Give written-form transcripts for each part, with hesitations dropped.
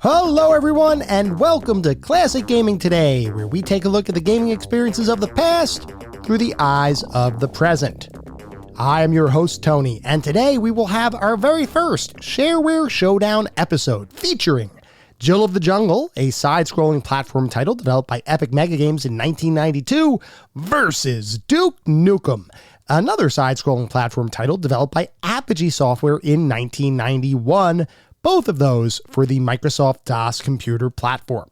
Hello everyone, and welcome to Classic Gaming Today, where we take a look at the gaming experiences of the past through the eyes of the present. I am your host, Tony, and today we will have our very first Shareware Showdown episode featuring Jill of the Jungle, a side-scrolling platform title developed by Epic Mega Games in 1992, versus Duke Nukem, another side-scrolling platform title developed by Apogee Software in 1991, both of those for the Microsoft DOS computer platform.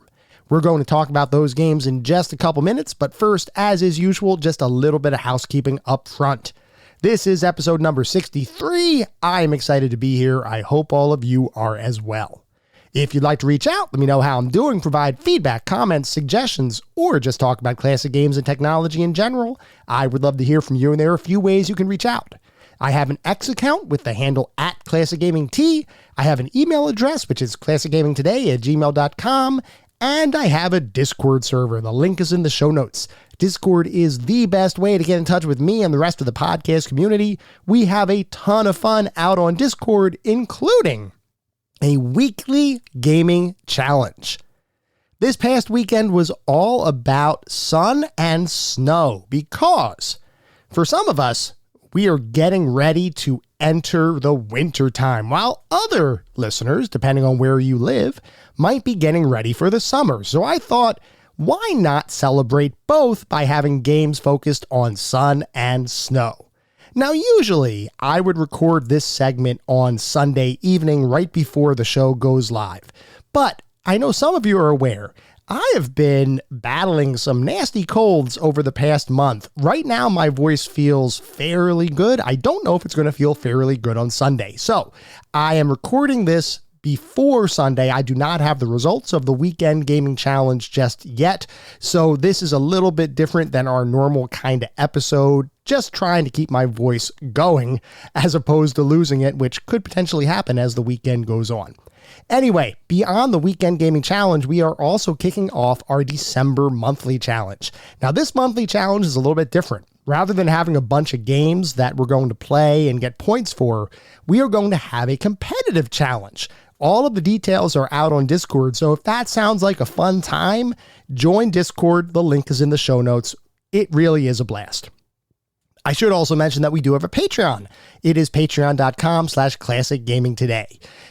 We're going to talk about those games in just a couple minutes, but first, as is usual, just a little bit of housekeeping up front. This is episode number 63. I'm excited to be here. I hope all of you are as well. If you'd like to reach out, let me know how I'm doing, provide feedback, comments, suggestions, or just talk about classic games and technology in general, I would love to hear from you, and there are a few ways you can reach out. I have an X account with the handle @ClassicGamingT. I have an email address, which is classicgamingtoday@gmail.com. And I have a Discord server. The link is in the show notes. Discord is the best way to get in touch with me and the rest of the podcast community. We have a ton of fun out on Discord, including a weekly gaming challenge. This past weekend was all about sun and snow because for some of us, we are getting ready to enter the winter time, while other listeners, depending on where you live, might be getting ready for the summer. So I thought, why not celebrate both by having games focused on sun and snow? Now, usually I would record this segment on Sunday evening right before the show goes live, but I know some of you are aware I have been battling some nasty colds over the past month. Right now, my voice feels fairly good. I don't know if it's going to feel fairly good on Sunday. So I am recording this before Sunday. I do not have the results of the weekend gaming challenge just yet. So this is a little bit different than our normal kind of episode. Just trying to keep my voice going as opposed to losing it, which could potentially happen as the weekend goes on. Anyway, beyond the weekend gaming challenge, we are also kicking off our December monthly challenge. Now, this monthly challenge is a little bit different. Rather than having a bunch of games that we're going to play and get points for, we are going to have a competitive challenge. All of the details are out on Discord, so if that sounds like a fun time, join Discord. The link is in the show notes. It really is a blast. I should also mention that we do have a Patreon. It is patreon.com/classicgamingtoday.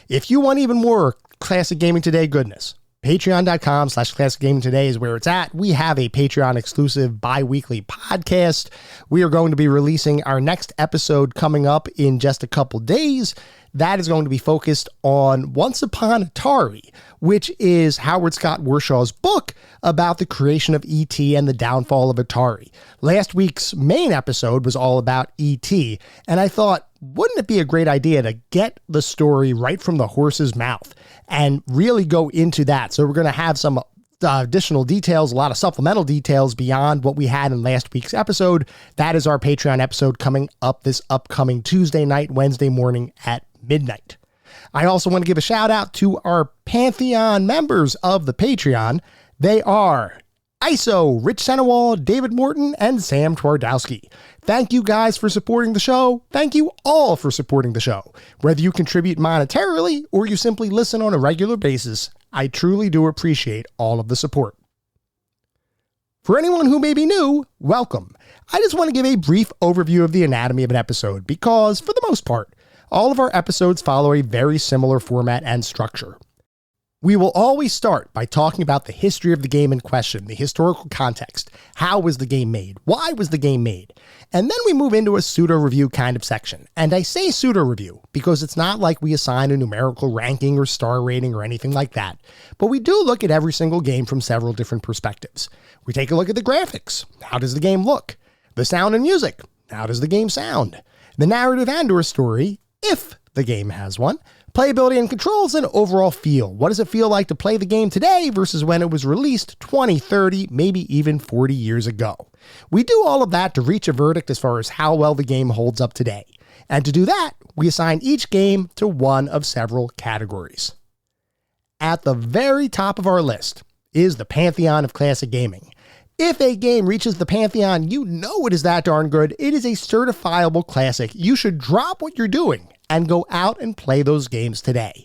If you want even more Classic Gaming Today goodness, patreon.com/classicgamingtoday is where it's at. We have a Patreon exclusive bi-weekly podcast. We are going to be releasing our next episode coming up in just a couple days. That is going to be focused on Once Upon Atari, which is Howard Scott Warshaw's book about the creation of E.T. and the downfall of Atari. Last week's main episode was all about E.T., and I thought, wouldn't it be a great idea to get the story right from the horse's mouth and really go into that? So we're going to have some additional details, a lot of supplemental details beyond what we had in last week's episode. That is our Patreon episode coming up this upcoming Tuesday night, Wednesday morning at midnight. I also want to give a shout out to our Pantheon members of the Patreon. They are ISO, Rich Senewal, David Morton, and Sam Twardowski. Thank you guys for supporting the show. Thank you all for supporting the show. Whether you contribute monetarily or you simply listen on a regular basis, I truly do appreciate all of the support. For anyone who may be new, welcome. I just want to give a brief overview of the anatomy of an episode because, for the most part, all of our episodes follow a very similar format and structure. We will always start by talking about the history of the game in question, the historical context. How was the game made? Why was the game made? And then we move into a pseudo-review kind of section. And I say pseudo-review because it's not like we assign a numerical ranking or star rating or anything like that. But we do look at every single game from several different perspectives. We take a look at the graphics. How does the game look? The sound and music. How does the game sound? The narrative and/or story, if the game has one. Playability and controls, and overall feel. What does it feel like to play the game today versus when it was released 20, 30, maybe even 40 years ago? We do all of that to reach a verdict as far as how well the game holds up today. And to do that, we assign each game to one of several categories. At the very top of our list is the pantheon of classic gaming. If a game reaches the pantheon, you know it is that darn good. It is a certifiable classic. You should drop what you're doing and go out and play those games today.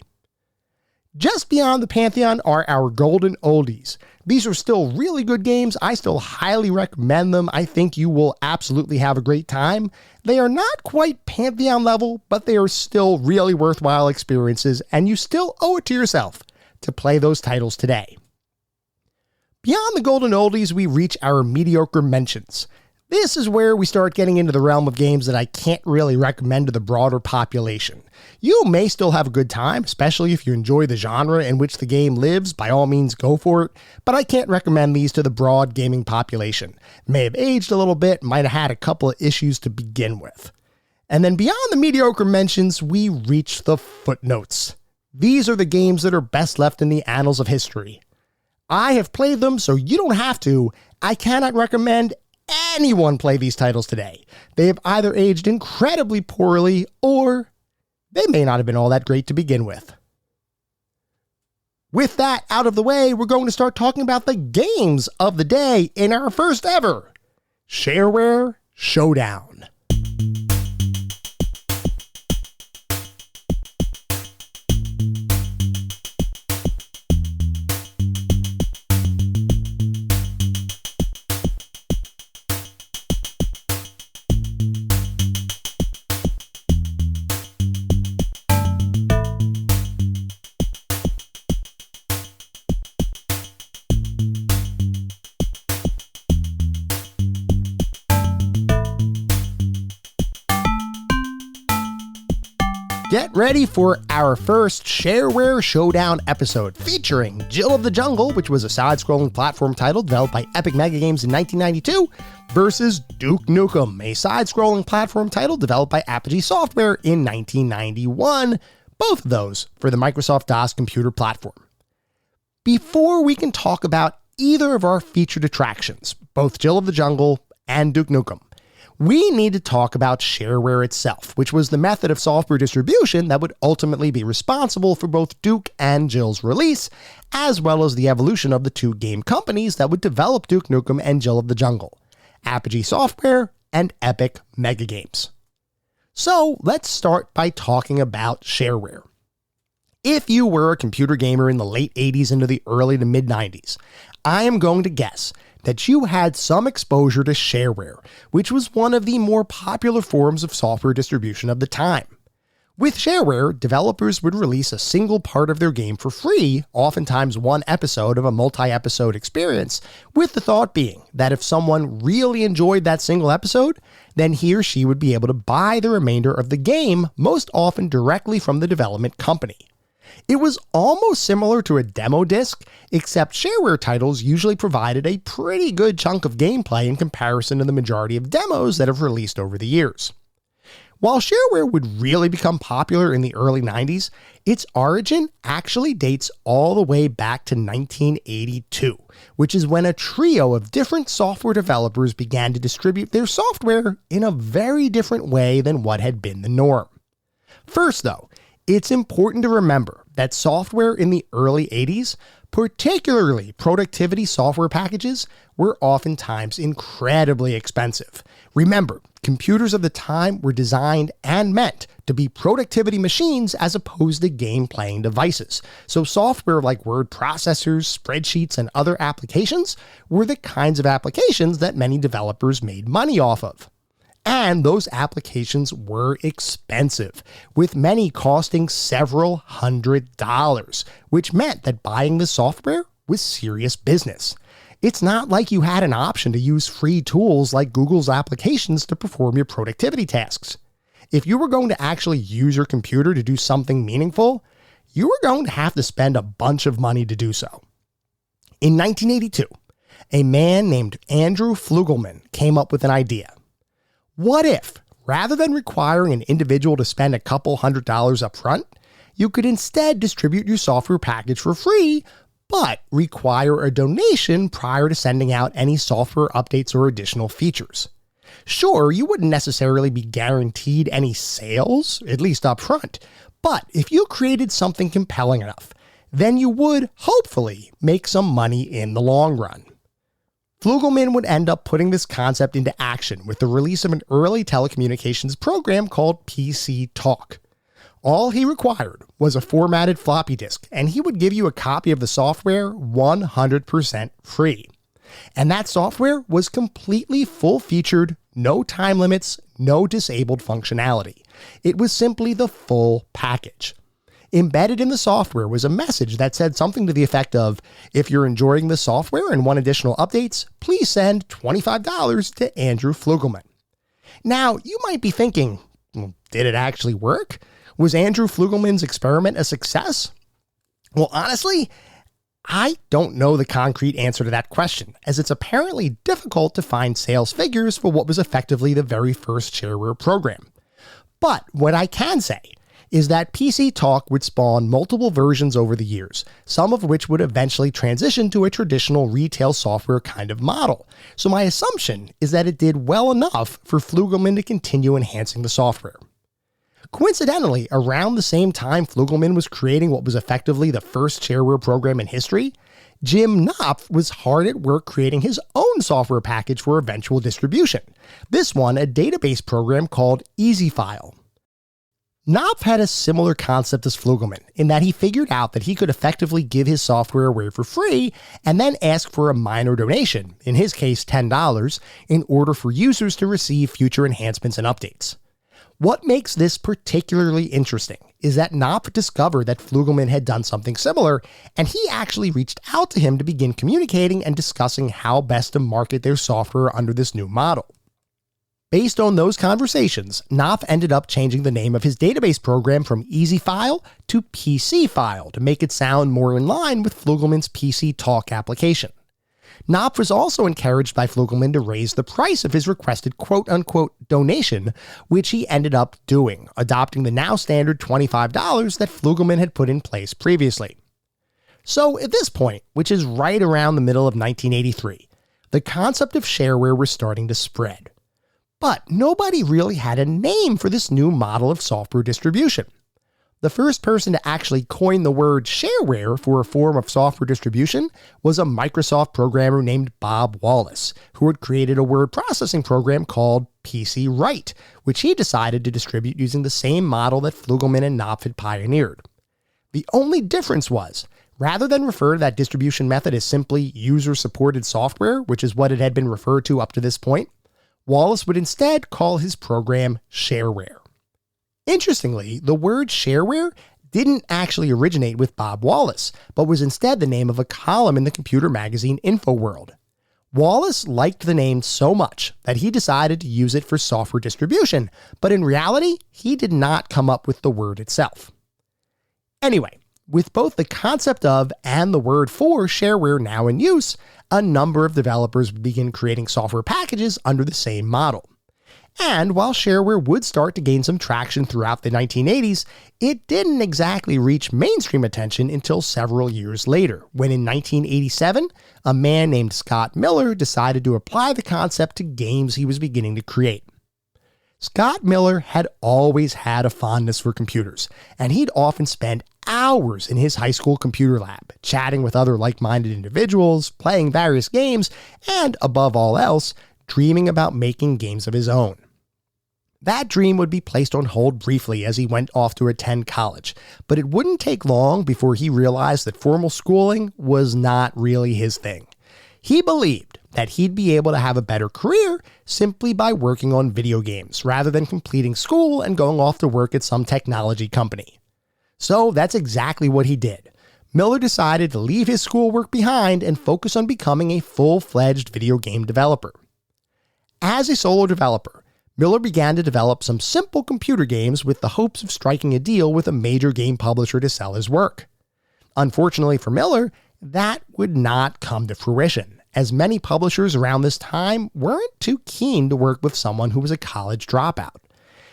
Just beyond the pantheon are our golden oldies. These are still really good games. I still highly recommend them. I think you will absolutely have a great time. They are not quite pantheon level, but they are still really worthwhile experiences, and you still owe it to yourself to play those titles today. Beyond the golden oldies, we reach our mediocre mentions. This is where we start getting into the realm of games that I can't really recommend to the broader population. You may still have a good time, especially if you enjoy the genre in which the game lives. By all means, go for it, but I can't recommend these to the broad gaming population. May have aged a little bit, might have had a couple of issues to begin with. And then beyond the mediocre mentions, we reach the footnotes. These are the games that are best left in the annals of history. I have played them, so you don't have to. I cannot recommend anyone play these titles today. They have either aged incredibly poorly or they may not have been all that great to begin with. With that out of the way, we're going to start talking about the games of the day in our first ever Shareware Showdown. Get ready for our first Shareware Showdown episode featuring Jill of the Jungle, which was a side-scrolling platform title developed by Epic Mega Games in 1992, versus Duke Nukem, a side-scrolling platform title developed by Apogee Software in 1991, both of those for the Microsoft DOS computer platform. Before we can talk about either of our featured attractions, both Jill of the Jungle and Duke Nukem, we need to talk about Shareware itself, which was the method of software distribution that would ultimately be responsible for both Duke and Jill's release, as well as the evolution of the two game companies that would develop Duke Nukem and Jill of the Jungle, Apogee Software and Epic Mega Games. So let's start by talking about Shareware. If you were a computer gamer in the late 80s into the early to mid 90s, I am going to guess that you had some exposure to Shareware, which was one of the more popular forms of software distribution of the time. With Shareware, developers would release a single part of their game for free, oftentimes one episode of a multi-episode experience, with the thought being that if someone really enjoyed that single episode, then he or she would be able to buy the remainder of the game, most often directly from the development company. It was almost similar to a demo disc, except Shareware titles usually provided a pretty good chunk of gameplay in comparison to the majority of demos that have released over the years. While Shareware would really become popular in the early 90s, its origin actually dates all the way back to 1982, which is when a trio of different software developers began to distribute their software in a very different way than what had been the norm. First, though, it's important to remember that software in the early 80s, particularly productivity software packages, were oftentimes incredibly expensive. Remember, computers of the time were designed and meant to be productivity machines as opposed to game-playing devices. So software like word processors, spreadsheets, and other applications were the kinds of applications that many developers made money off of. And those applications were expensive, with many costing several $100s, which meant that buying the software was serious business. It's not like you had an option to use free tools like Google's applications to perform your productivity tasks. If you were going to actually use your computer to do something meaningful, you were going to have to spend a bunch of money to do so. In 1982, a man named Andrew Flugelman came up with an idea. What if, rather than requiring an individual to spend a couple $100s up front, you could instead distribute your software package for free, but require a donation prior to sending out any software updates or additional features? Sure, you wouldn't necessarily be guaranteed any sales, at least up front, but if you created something compelling enough, then you would, hopefully, make some money in the long run. Flugelman would end up putting this concept into action with the release of an early telecommunications program called PC Talk. All he required was a formatted floppy disk, and he would give you a copy of the software 100% free. And that software was completely full-featured, no time limits, no disabled functionality. It was simply the full package. Embedded in the software was a message that said something to the effect of, if you're enjoying the software and want additional updates, please send $25 to Andrew Flugelman. Now, you might be thinking, well, did it actually work? Was Andrew Flugelman's experiment a success? Well, honestly, I don't know the concrete answer to that question, as it's apparently difficult to find sales figures for what was effectively the very first shareware program. But what I can say is that PC Talk would spawn multiple versions over the years, some of which would eventually transition to a traditional retail software kind of model. So my assumption is that it did well enough for Flugelman to continue enhancing the software. Coincidentally, around the same time Flugelman was creating what was effectively the first shareware program in history, Jim Knopf was hard at work creating his own software package for eventual distribution. This one, a database program called EasyFile. Knopf had a similar concept as Flugelman, in that he figured out that he could effectively give his software away for free and then ask for a minor donation, in his case $10, in order for users to receive future enhancements and updates. What makes this particularly interesting is that Knopf discovered that Flugelman had done something similar, and he actually reached out to him to begin communicating and discussing how best to market their software under this new model. Based on those conversations, Knopf ended up changing the name of his database program from EasyFile to PCFile to make it sound more in line with Flugelman's PC Talk application. Knopf was also encouraged by Flugelman to raise the price of his requested quote-unquote donation, which he ended up doing, adopting the now standard $25 that Flugelman had put in place previously. So at this point, which is right around the middle of 1983, the concept of shareware was starting to spread. But nobody really had a name for this new model of software distribution. The first person to actually coin the word shareware for a form of software distribution was a Microsoft programmer named Bob Wallace, who had created a word processing program called PC Write, which he decided to distribute using the same model that Flugelman and Knopf had pioneered. The only difference was, rather than refer to that distribution method as simply user-supported software, which is what it had been referred to up to this point, Wallace would instead call his program Shareware. Interestingly, the word shareware didn't actually originate with Bob Wallace, but was instead the name of a column in the computer magazine InfoWorld. Wallace liked the name so much that he decided to use it for software distribution, but in reality, he did not come up with the word itself. Anyway, with both the concept of and the word for shareware now in use, a number of developers would begin creating software packages under the same model. And while shareware would start to gain some traction throughout the 1980s, it didn't exactly reach mainstream attention until several years later, when in 1987, a man named Scott Miller decided to apply the concept to games he was beginning to create. Scott Miller had always had a fondness for computers, and he'd often spend hours in his high school computer lab, chatting with other like-minded individuals, playing various games, and, above all else, dreaming about making games of his own. That dream would be placed on hold briefly as he went off to attend college, but it wouldn't take long before he realized that formal schooling was not really his thing. He believed that he'd be able to have a better career simply by working on video games rather than completing school and going off to work at some technology company. So that's exactly what he did. Miller decided to leave his schoolwork behind and focus on becoming a full-fledged video game developer. As a solo developer, Miller began to develop some simple computer games with the hopes of striking a deal with a major game publisher to sell his work. Unfortunately for Miller, that would not come to fruition, as many publishers around this time weren't too keen to work with someone who was a college dropout.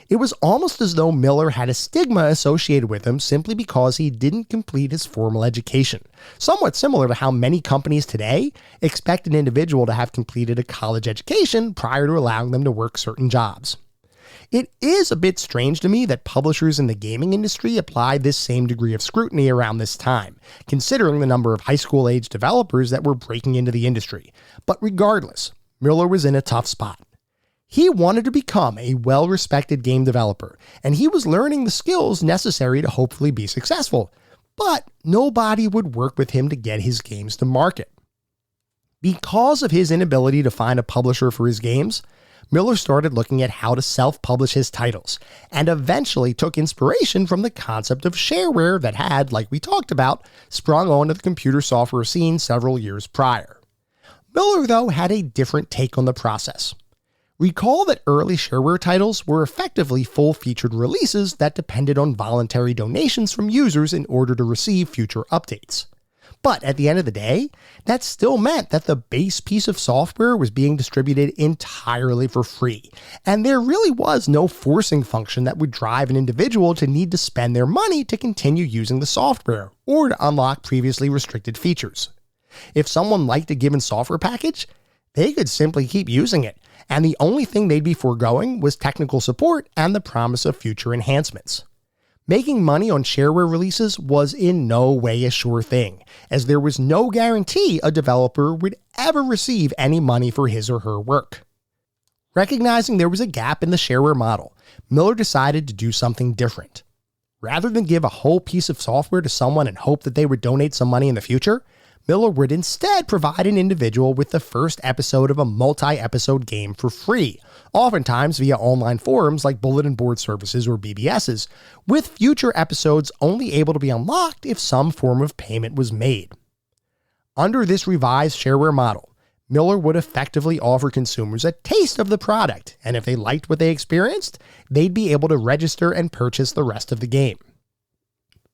It was almost as though Miller had a stigma associated with him simply because he didn't complete his formal education, somewhat similar to how many companies today expect an individual to have completed a college education prior to allowing them to work certain jobs. It is a bit strange to me that publishers in the gaming industry apply this same degree of scrutiny around this time, considering the number of high school-age developers that were breaking into the industry. But regardless, Miller was in a tough spot. He wanted to become a well-respected game developer, and he was learning the skills necessary to hopefully be successful, but nobody would work with him to get his games to market. Because of his inability to find a publisher for his games, Miller started looking at how to self-publish his titles, and eventually took inspiration from the concept of shareware that had, like we talked about, sprung onto the computer software scene several years prior. Miller, though, had a different take on the process. Recall that early shareware titles were effectively full-featured releases that depended on voluntary donations from users in order to receive future updates. But at the end of the day, that still meant that the base piece of software was being distributed entirely for free, and there really was no forcing function that would drive an individual to need to spend their money to continue using the software or to unlock previously restricted features. If someone liked a given software package, they could simply keep using it, and the only thing they'd be foregoing was technical support and the promise of future enhancements. Making money on shareware releases was in no way a sure thing, as there was no guarantee a developer would ever receive any money for his or her work. Recognizing there was a gap in the shareware model, Miller decided to do something different. Rather than give a whole piece of software to someone and hope that they would donate some money in the future, Miller would instead provide an individual with the first episode of a multi-episode game for free, oftentimes via online forums like bulletin board services or BBSs, with future episodes only able to be unlocked if some form of payment was made. Under this revised shareware model, Miller would effectively offer consumers a taste of the product, and if they liked what they experienced, they'd be able to register and purchase the rest of the game.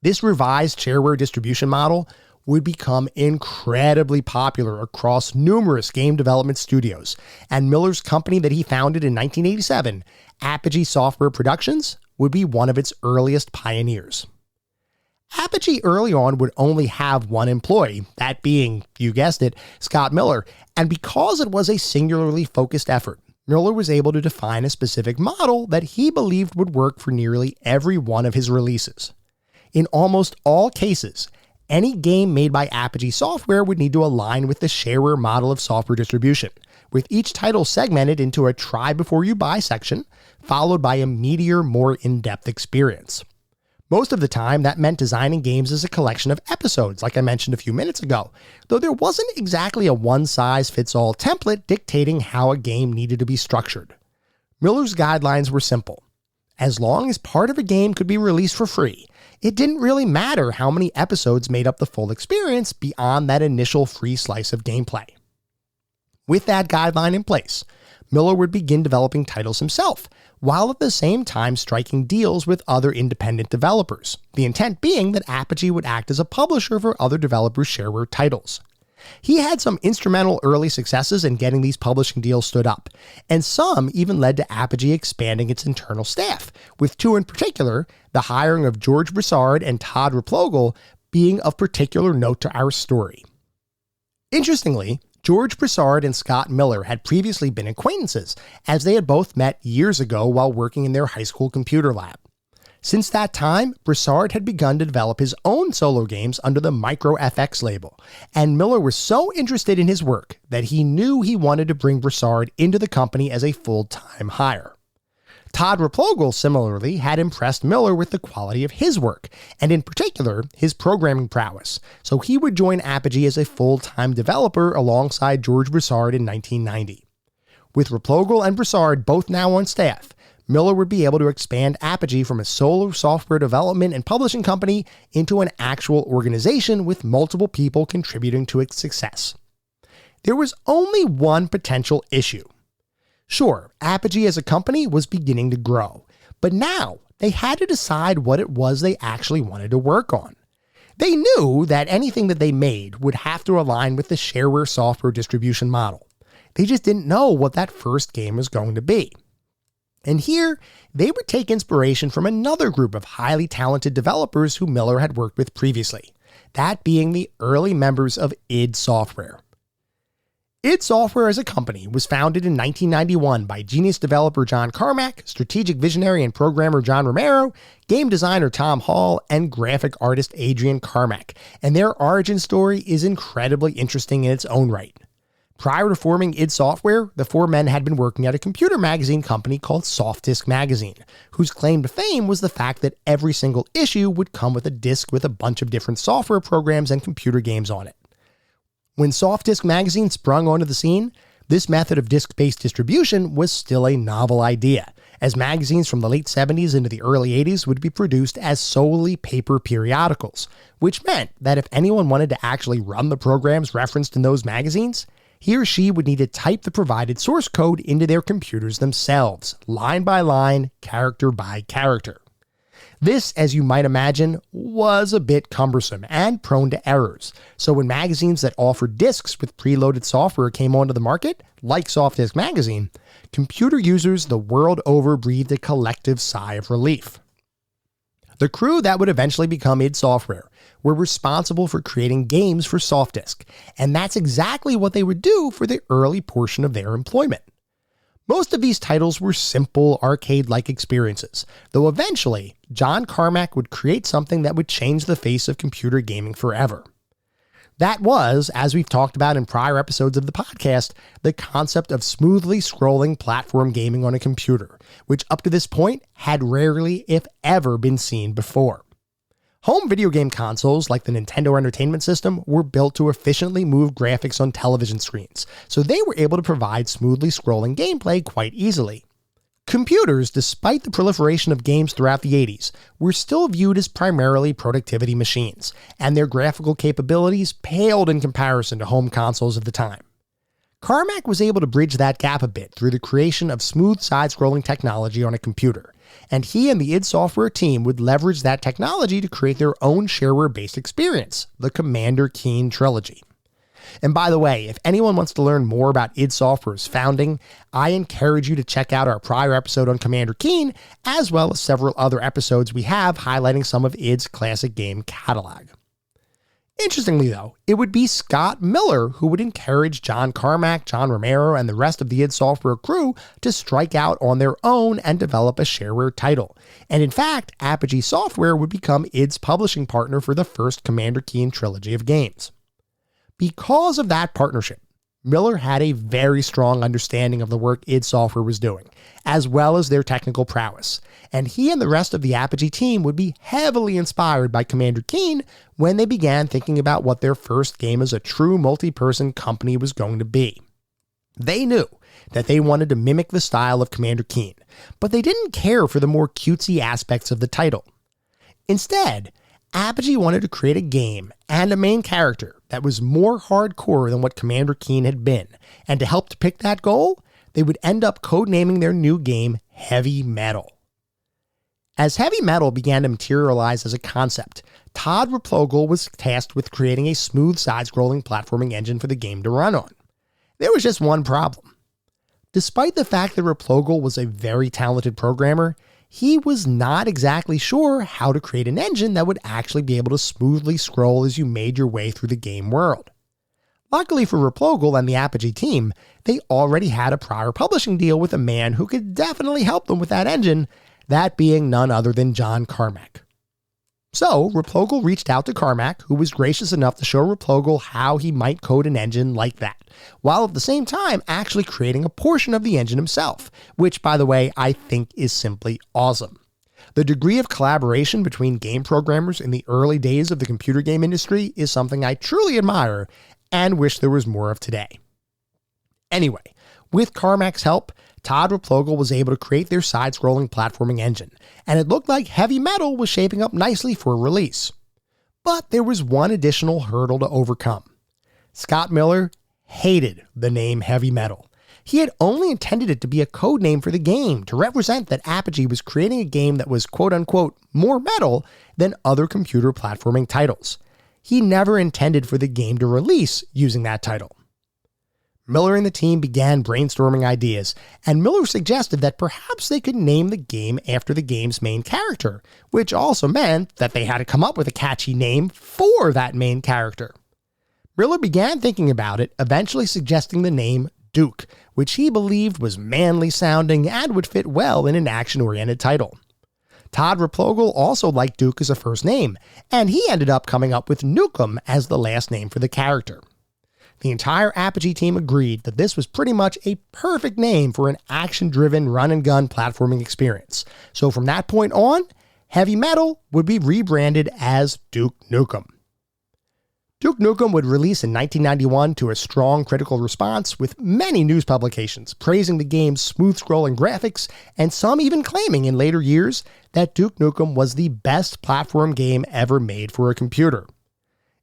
This revised shareware distribution model would become incredibly popular across numerous game development studios, and Miller's company that he founded in 1987, Apogee Software Productions, would be one of its earliest pioneers. Apogee early on would only have one employee, that being, you guessed it, Scott Miller, and because it was a singularly focused effort, Miller was able to define a specific model that he believed would work for nearly every one of his releases. In almost all cases, any game made by Apogee Software would need to align with the shareware model of software distribution, with each title segmented into a try before you buy section, followed by a meatier, more in-depth experience. Most of the time, that meant designing games as a collection of episodes, like I mentioned a few minutes ago, though there wasn't exactly a one-size-fits-all template dictating how a game needed to be structured. Miller's guidelines were simple. As long as part of a game could be released for free, it didn't really matter how many episodes made up the full experience beyond that initial free slice of gameplay. With that guideline in place, Miller would begin developing titles himself, while at the same time striking deals with other independent developers, the intent being that Apogee would act as a publisher for other developers' shareware titles. He had some instrumental early successes in getting these publishing deals stood up, and some even led to Apogee expanding its internal staff, with two in particular, the hiring of George Broussard and Todd Replogle, being of particular note to our story. Interestingly, George Broussard and Scott Miller had previously been acquaintances, as they had both met years ago while working in their high school computer lab. Since that time, Broussard had begun to develop his own solo games under the Micro FX label, and Miller was so interested in his work that he knew he wanted to bring Broussard into the company as a full-time hire. Todd Replogle, similarly, had impressed Miller with the quality of his work, and in particular, his programming prowess, so he would join Apogee as a full-time developer alongside George Broussard in 1990. With Replogle and Broussard both now on staff, Miller would be able to expand Apogee from a solo software development and publishing company into an actual organization with multiple people contributing to its success. There was only one potential issue. Sure, Apogee as a company was beginning to grow, but now they had to decide what it was they actually wanted to work on. They knew that anything that they made would have to align with the Shareware software distribution model. They just didn't know what that first game was going to be. And here, they would take inspiration from another group of highly talented developers who Miller had worked with previously, that being the early members of id Software. id Software as a company was founded in 1991 by genius developer John Carmack, strategic visionary and programmer John Romero, game designer Tom Hall, and graphic artist Adrian Carmack, and their origin story is incredibly interesting in its own right. Prior to forming id Software, the four men had been working at a computer magazine company called Softdisk Magazine, whose claim to fame was the fact that every single issue would come with a disc with a bunch of different software programs and computer games on it. When Softdisk Magazine sprung onto the scene, this method of disc-based distribution was still a novel idea, as magazines from the late 70s into the early 80s would be produced as solely paper periodicals, which meant that if anyone wanted to actually run the programs referenced in those magazines, he or she would need to type the provided source code into their computers themselves, line by line, character by character. This, as you might imagine, was a bit cumbersome and prone to errors, so when magazines that offered discs with preloaded software came onto the market, like Softdisk Magazine, computer users the world over breathed a collective sigh of relief. The crew that would eventually become id Software were responsible for creating games for Softdisk, and that's exactly what they would do for the early portion of their employment. Most of these titles were simple, arcade-like experiences, though eventually, John Carmack would create something that would change the face of computer gaming forever. That was, as we've talked about in prior episodes of the podcast, the concept of smoothly scrolling platform gaming on a computer, which up to this point had rarely, if ever, been seen before. Home video game consoles, like the Nintendo Entertainment System, were built to efficiently move graphics on television screens, so they were able to provide smoothly scrolling gameplay quite easily. Computers, despite the proliferation of games throughout the 80s, were still viewed as primarily productivity machines, and their graphical capabilities paled in comparison to home consoles of the time. Carmack was able to bridge that gap a bit through the creation of smooth side-scrolling technology on a computer, and he and the id Software team would leverage that technology to create their own shareware-based experience, the Commander Keen trilogy. And by the way, if anyone wants to learn more about id Software's founding, I encourage you to check out our prior episode on Commander Keen, as well as several other episodes we have highlighting some of id's classic game catalog. Interestingly though, it would be Scott Miller who would encourage John Carmack, John Romero, and the rest of the id Software crew to strike out on their own and develop a shareware title. And in fact, Apogee Software would become id's publishing partner for the first Commander Keen trilogy of games. Because of that partnership, Miller had a very strong understanding of the work id Software was doing, as well as their technical prowess, and he and the rest of the Apogee team would be heavily inspired by Commander Keen when they began thinking about what their first game as a true multi-person company was going to be. They knew that they wanted to mimic the style of Commander Keen, but they didn't care for the more cutesy aspects of the title. Instead, Apogee wanted to create a game and a main character that was more hardcore than what Commander Keen had been, and to help depict that goal, they would end up codenaming their new game Heavy Metal. As Heavy Metal began to materialize as a concept, Todd Replogle was tasked with creating a smooth side-scrolling platforming engine for the game to run on. There was just one problem. Despite the fact that Replogle was a very talented programmer, he was not exactly sure how to create an engine that would actually be able to smoothly scroll as you made your way through the game world. Luckily for Replogle and the Apogee team, they already had a prior publishing deal with a man who could definitely help them with that engine, that being none other than John Carmack. So Replogle reached out to Carmack, who was gracious enough to show Replogle how he might code an engine like that, while at the same time actually creating a portion of the engine himself, which, by the way, I think is simply awesome. The degree of collaboration between game programmers in the early days of the computer game industry is something I truly admire and wish there was more of today. Anyway, with Carmack's help, Todd Replogle was able to create their side-scrolling platforming engine, and it looked like Heavy Metal was shaping up nicely for release. But there was one additional hurdle to overcome. Scott Miller hated the name Heavy Metal. He had only intended it to be a code name for the game to represent that Apogee was creating a game that was quote-unquote more metal than other computer platforming titles. He never intended for the game to release using that title. Miller and the team began brainstorming ideas, and Miller suggested that perhaps they could name the game after the game's main character, which also meant that they had to come up with a catchy name for that main character. Miller began thinking about it, eventually suggesting the name Duke, which he believed was manly sounding and would fit well in an action-oriented title. Todd Replogle also liked Duke as a first name, and he ended up coming up with Nukem as the last name for the character. The entire Apogee team agreed that this was pretty much a perfect name for an action-driven run-and-gun platforming experience. So from that point on, Heavy Metal would be rebranded as Duke Nukem. Duke Nukem would release in 1991 to a strong critical response, with many news publications praising the game's smooth-scrolling graphics, and some even claiming in later years that Duke Nukem was the best platform game ever made for a computer.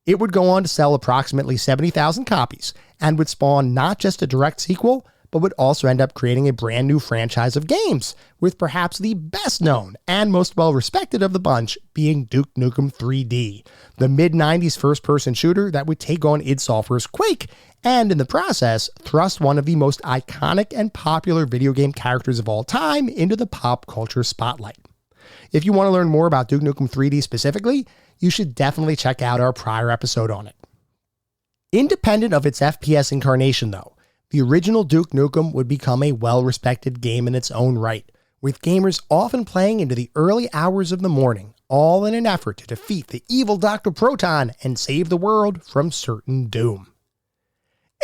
It would go on to sell approximately 70,000 copies, and would spawn not just a direct sequel, but would also end up creating a brand new franchise of games, with perhaps the best known and most well respected of the bunch being Duke Nukem 3D, the mid-90s first-person shooter that would take on id Software's Quake, and in the process, thrust one of the most iconic and popular video game characters of all time into the pop culture spotlight. If you want to learn more about Duke Nukem 3D specifically, you should definitely check out our prior episode on it. Independent of its FPS incarnation though, the original Duke Nukem would become a well-respected game in its own right, with gamers often playing into the early hours of the morning, all in an effort to defeat the evil Dr. Proton and save the world from certain doom.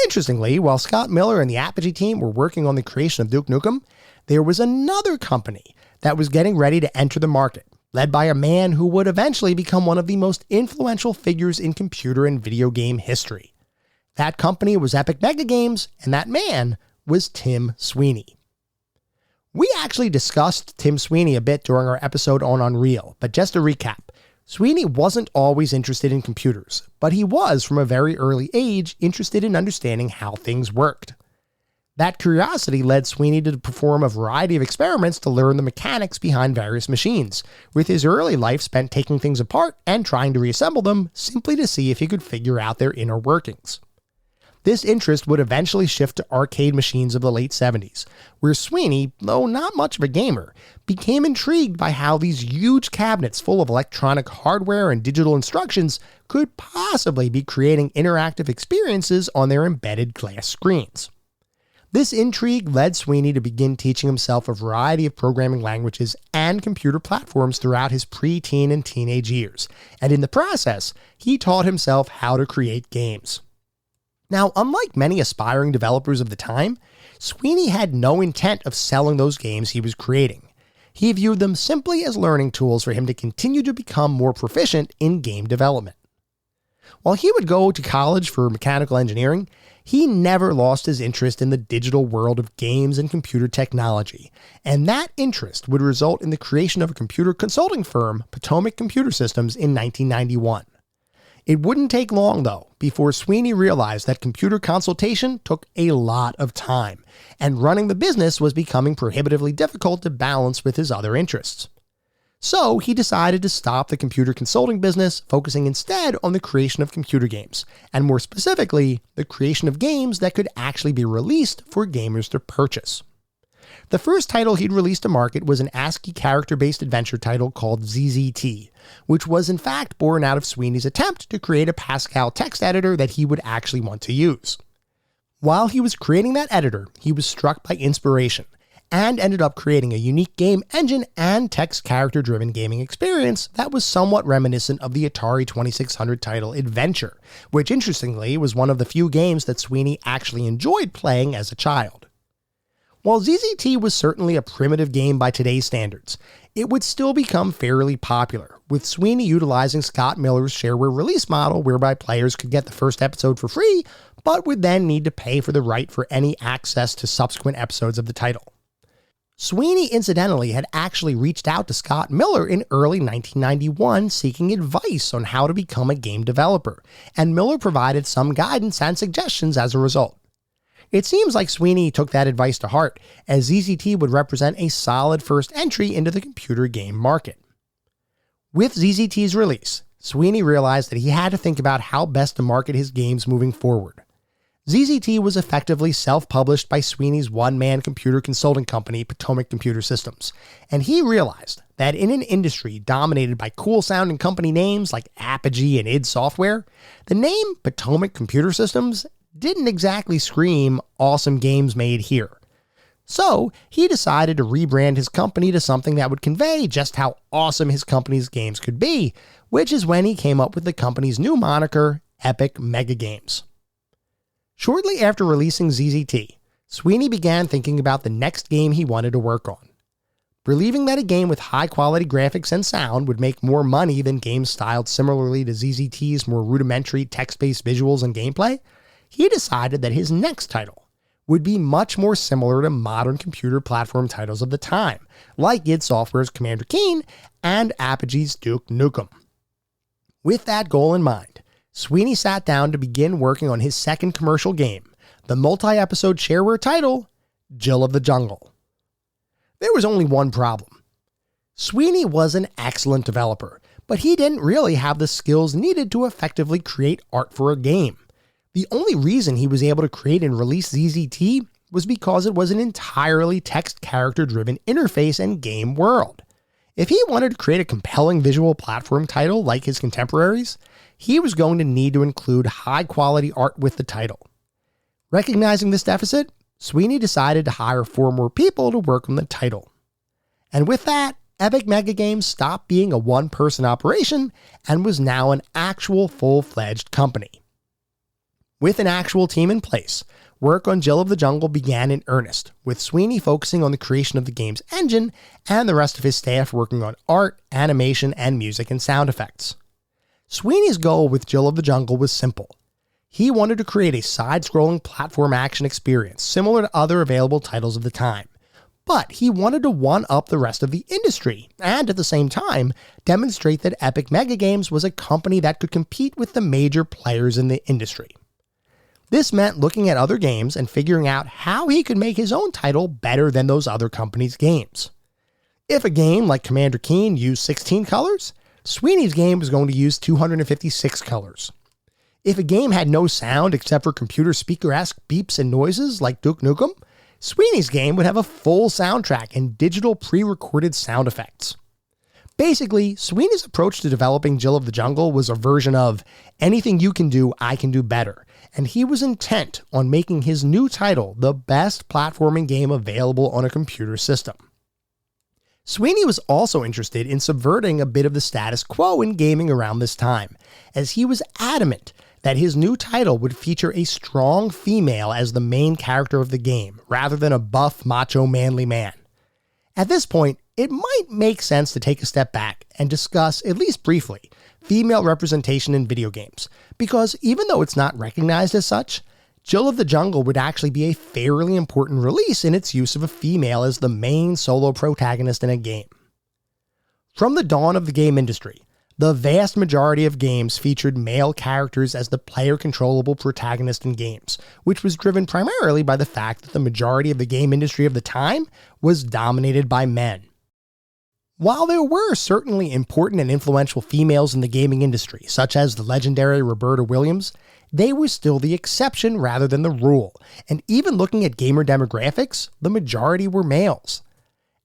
Interestingly, while Scott Miller and the Apogee team were working on the creation of Duke Nukem, there was another company that was getting ready to enter the market, led by a man who would eventually become one of the most influential figures in computer and video game history. That company was Epic Mega Games, and that man was Tim Sweeney. We actually discussed Tim Sweeney a bit during our episode on Unreal, but just to recap, Sweeney wasn't always interested in computers, but he was, from a very early age, interested in understanding how things worked. That curiosity led Sweeney to perform a variety of experiments to learn the mechanics behind various machines, with his early life spent taking things apart and trying to reassemble them simply to see if he could figure out their inner workings. This interest would eventually shift to arcade machines of the late 70s, where Sweeney, though not much of a gamer, became intrigued by how these huge cabinets full of electronic hardware and digital instructions could possibly be creating interactive experiences on their embedded glass screens. This intrigue led Sweeney to begin teaching himself a variety of programming languages and computer platforms throughout his pre-teen and teenage years, and in the process, he taught himself how to create games. Now, unlike many aspiring developers of the time, Sweeney had no intent of selling those games he was creating. He viewed them simply as learning tools for him to continue to become more proficient in game development. While he would go to college for mechanical engineering, he never lost his interest in the digital world of games and computer technology, and that interest would result in the creation of a computer consulting firm, Potomac Computer Systems, in 1991. It wouldn't take long, though, before Sweeney realized that computer consultation took a lot of time, and running the business was becoming prohibitively difficult to balance with his other interests. So he decided to stop the computer consulting business, focusing instead on the creation of computer games, and more specifically, the creation of games that could actually be released for gamers to purchase. The first title he'd released to market was an ASCII character-based adventure title called ZZT, which was in fact born out of Sweeney's attempt to create a Pascal text editor that he would actually want to use. While he was creating that editor, he was struck by inspiration, and ended up creating a unique game engine and text character-driven gaming experience that was somewhat reminiscent of the Atari 2600 title Adventure, which interestingly was one of the few games that Sweeney actually enjoyed playing as a child. While ZZT was certainly a primitive game by today's standards, it would still become fairly popular, with Sweeney utilizing Scott Miller's Shareware release model whereby players could get the first episode for free, but would then need to pay for the right for any access to subsequent episodes of the title. Sweeney, incidentally, had actually reached out to Scott Miller in early 1991 seeking advice on how to become a game developer, and Miller provided some guidance and suggestions as a result. It seems like Sweeney took that advice to heart, as ZZT would represent a solid first entry into the computer game market. With ZZT's release, Sweeney realized that he had to think about how best to market his games moving forward. ZZT was effectively self-published by Sweeney's one-man computer consulting company, Potomac Computer Systems, and he realized that in an industry dominated by cool-sounding company names like Apogee and id Software, the name Potomac Computer Systems didn't exactly scream awesome games made here. So he decided to rebrand his company to something that would convey just how awesome his company's games could be, which is when he came up with the company's new moniker, Epic Mega Games. Shortly after releasing ZZT, Sweeney began thinking about the next game he wanted to work on. Believing that a game with high-quality graphics and sound would make more money than games styled similarly to ZZT's more rudimentary text-based visuals and gameplay, he decided that his next title would be much more similar to modern computer platform titles of the time, like id Software's Commander Keen and Apogee's Duke Nukem. With that goal in mind, Sweeney sat down to begin working on his second commercial game, the multi-episode Shareware title, Jill of the Jungle. There was only one problem. Sweeney was an excellent developer, but he didn't really have the skills needed to effectively create art for a game. The only reason he was able to create and release ZZT was because it was an entirely text character-driven interface and game world. If he wanted to create a compelling visual platform title like his contemporaries, he was going to need to include high-quality art with the title. Recognizing this deficit, Sweeney decided to hire 4 more people to work on the title. And with that, Epic Mega Games stopped being a one-person operation and was now an actual full-fledged company. With an actual team in place, work on Jill of the Jungle began in earnest, with Sweeney focusing on the creation of the game's engine and the rest of his staff working on art, animation, and music and sound effects. Sweeney's goal with Jill of the Jungle was simple. He wanted to create a side-scrolling platform action experience similar to other available titles of the time, but he wanted to one-up the rest of the industry and at the same time demonstrate that Epic Mega Games was a company that could compete with the major players in the industry. This meant looking at other games and figuring out how he could make his own title better than those other companies' games. If a game like Commander Keen used 16 colors, Sweeney's game was going to use 256 colors. If a game had no sound except for computer speaker-esque beeps and noises like Duke Nukem, Sweeney's game would have a full soundtrack and digital pre-recorded sound effects. Basically, Sweeney's approach to developing Jill of the Jungle was a version of anything you can do, I can do better, and he was intent on making his new title the best platforming game available on a computer system. Sweeney was also interested in subverting a bit of the status quo in gaming around this time, as he was adamant that his new title would feature a strong female as the main character of the game, rather than a buff, macho, manly man. At this point, it might make sense to take a step back and discuss, at least briefly, female representation in video games, because even though it's not recognized as such, Jill of the Jungle would actually be a fairly important release in its use of a female as the main solo protagonist in a game. From the dawn of the game industry, the vast majority of games featured male characters as the player-controllable protagonist in games, which was driven primarily by the fact that the majority of the game industry of the time was dominated by men. While there were certainly important and influential females in the gaming industry, such as the legendary Roberta Williams, they were still the exception rather than the rule, and even looking at gamer demographics, the majority were males.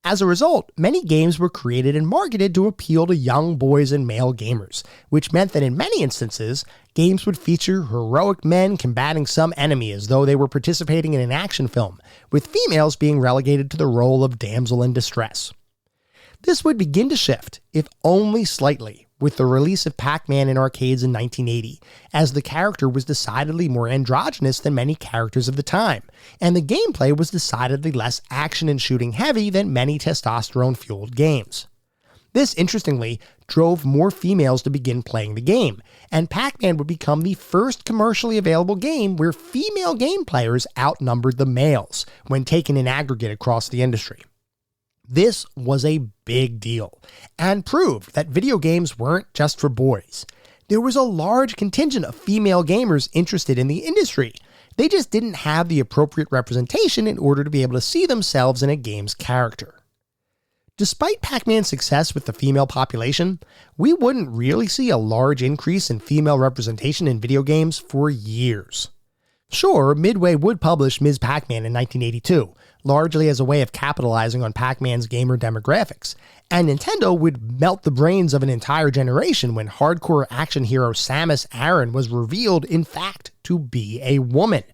As a result, many games were created and marketed to appeal to young boys and male gamers, which meant that in many instances, games would feature heroic men combating some enemy as though they were participating in an action film, with females being relegated to the role of damsel in distress. This would begin to shift, if only slightly, with the release of Pac-Man in arcades in 1980, as the character was decidedly more androgynous than many characters of the time, and the gameplay was decidedly less action and shooting heavy than many testosterone-fueled games. This, interestingly, drove more females to begin playing the game, and Pac-Man would become the first commercially available game where female game players outnumbered the males, when taken in aggregate across the industry. This was a big deal, and proved that video games weren't just for boys. There was a large contingent of female gamers interested in the industry. They just didn't have the appropriate representation in order to be able to see themselves in a game's character. Despite Pac-Man's success with the female population, we wouldn't really see a large increase in female representation in video games for years. Sure, Midway would publish Ms. Pac-Man in 1982, largely as a way of capitalizing on Pac-Man's gamer demographics, and Nintendo would melt the brains of an entire generation when hardcore action hero Samus Aran was revealed, in fact, to be a woman.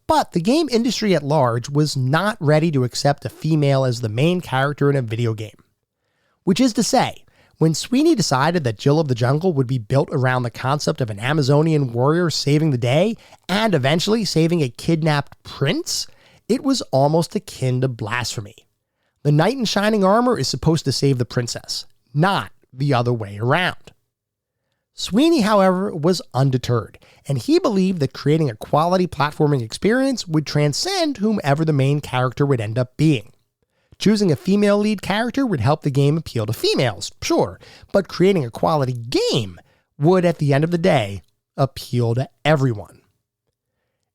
But the game industry at large was not ready to accept a female as the main character in a video game. Which is to say, when Sweeney decided that Jill of the Jungle would be built around the concept of an Amazonian warrior saving the day, and eventually saving a kidnapped prince, it was almost akin to blasphemy. The knight in shining armor is supposed to save the princess, not the other way around. Sweeney, however, was undeterred, and he believed that creating a quality platforming experience would transcend whomever the main character would end up being. Choosing a female lead character would help the game appeal to females, sure, but creating a quality game would, at the end of the day, appeal to everyone.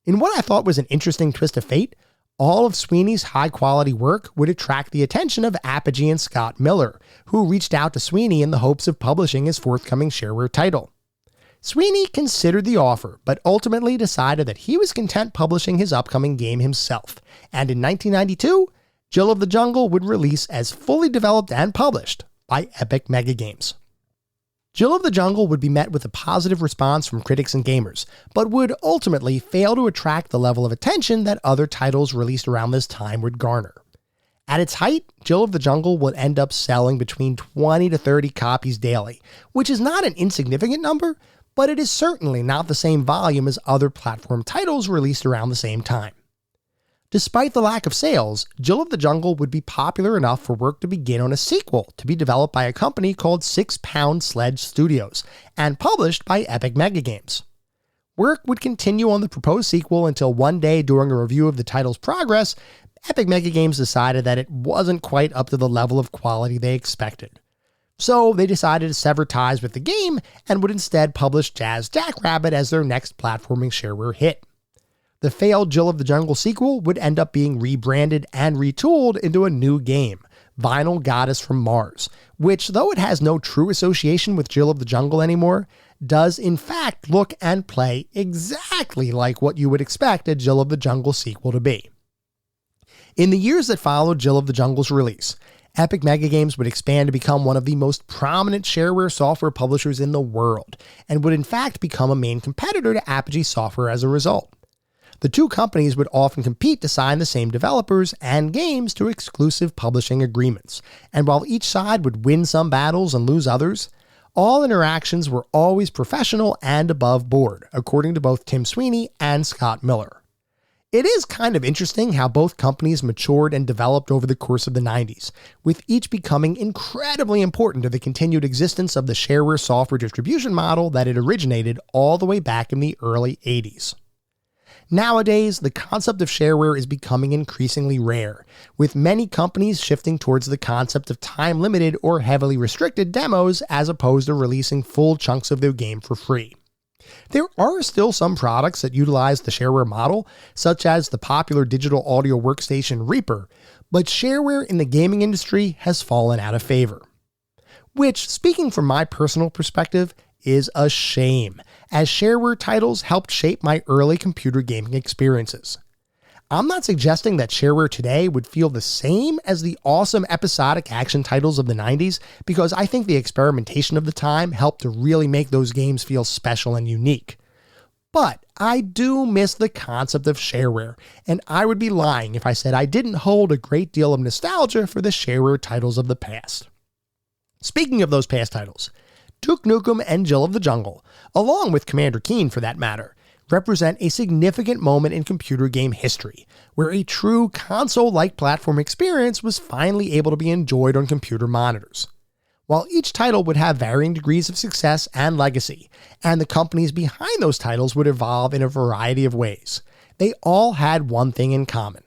In what I thought was an interesting twist of fate, all of Sweeney's high-quality work would attract the attention of Apogee and Scott Miller, who reached out to Sweeney in the hopes of publishing his forthcoming Shareware title. Sweeney considered the offer, but ultimately decided that he was content publishing his upcoming game himself, and in 1992, Jill of the Jungle would release as fully developed and published by Epic Mega Games. Jill of the Jungle would be met with a positive response from critics and gamers, but would ultimately fail to attract the level of attention that other titles released around this time would garner. At its height, Jill of the Jungle would end up selling between 20 to 30 copies daily, which is not an insignificant number, but it is certainly not the same volume as other platform titles released around the same time. Despite the lack of sales, Jill of the Jungle would be popular enough for work to begin on a sequel to be developed by a company called 6 Pound Sledge Studios and published by Epic Mega Games. Work would continue on the proposed sequel until one day during a review of the title's progress, Epic Mega Games decided that it wasn't quite up to the level of quality they expected. So they decided to sever ties with the game and would instead publish Jazz Jackrabbit as their next platforming shareware hit. The failed Jill of the Jungle sequel would end up being rebranded and retooled into a new game, Vinyl Goddess from Mars, which, though it has no true association with Jill of the Jungle anymore, does in fact look and play exactly like what you would expect a Jill of the Jungle sequel to be. In the years that followed Jill of the Jungle's release, Epic Mega Games would expand to become one of the most prominent shareware software publishers in the world, and would in fact become a main competitor to Apogee Software as a result. The two companies would often compete to sign the same developers and games to exclusive publishing agreements, and while each side would win some battles and lose others, all interactions were always professional and above board, according to both Tim Sweeney and Scott Miller. It is kind of interesting how both companies matured and developed over the course of the 90s, with each becoming incredibly important to the continued existence of the shareware software distribution model that it originated all the way back in the early 80s. Nowadays, the concept of shareware is becoming increasingly rare, with many companies shifting towards the concept of time-limited or heavily restricted demos as opposed to releasing full chunks of their game for free. There are still some products that utilize the shareware model, such as the popular digital audio workstation Reaper, but shareware in the gaming industry has fallen out of favor. Which, speaking from my personal perspective, is a shame, as shareware titles helped shape my early computer gaming experiences. I'm not suggesting that Shareware today would feel the same as the awesome episodic action titles of the 90s, because I think the experimentation of the time helped to really make those games feel special and unique. But I do miss the concept of Shareware, and I would be lying if I said I didn't hold a great deal of nostalgia for the Shareware titles of the past. Speaking of those past titles, Duke Nukem and Jill of the Jungle, along with Commander Keen for that matter, represent a significant moment in computer game history, where a true console-like platform experience was finally able to be enjoyed on computer monitors. While each title would have varying degrees of success and legacy, and the companies behind those titles would evolve in a variety of ways, they all had one thing in common.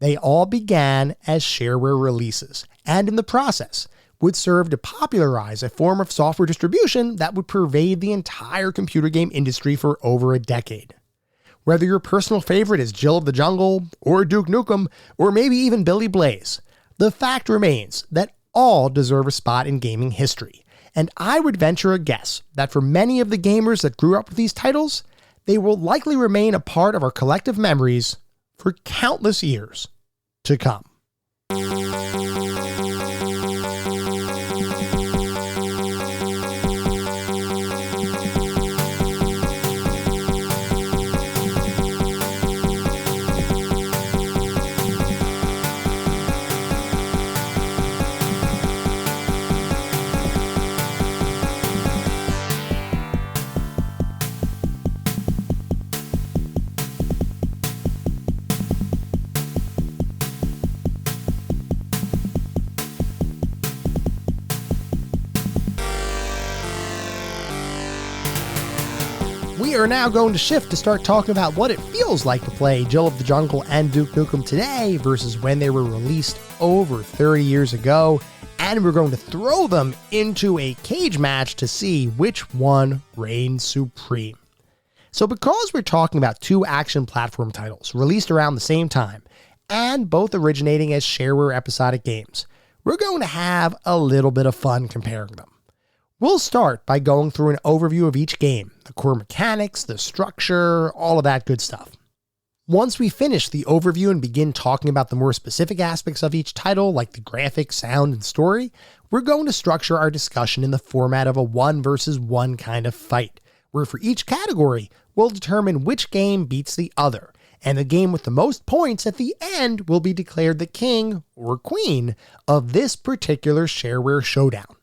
They all began as Shareware releases, and in the process, would serve to popularize a form of software distribution that would pervade the entire computer game industry for over a decade. Whether your personal favorite is Jill of the Jungle, or Duke Nukem, or maybe even Billy Blaze, the fact remains that all deserve a spot in gaming history, and I would venture a guess that for many of the gamers that grew up with these titles, they will likely remain a part of our collective memories for countless years to come. We are now going to shift to start talking about what it feels like to play Jill of the Jungle and Duke Nukem today versus when they were released over 30 years ago, and we're going to throw them into a cage match to see which one reigns supreme. So because we're talking about two action platform titles released around the same time, and both originating as Shareware episodic games, we're going to have a little bit of fun comparing them. We'll start by going through an overview of each game, the core mechanics, the structure, all of that good stuff. Once we finish the overview and begin talking about the more specific aspects of each title, like the graphics, sound, and story, we're going to structure our discussion in the format of a 1 versus 1 kind of fight, where for each category, we'll determine which game beats the other, and the game with the most points at the end will be declared the king or queen of this particular Shareware Showdown.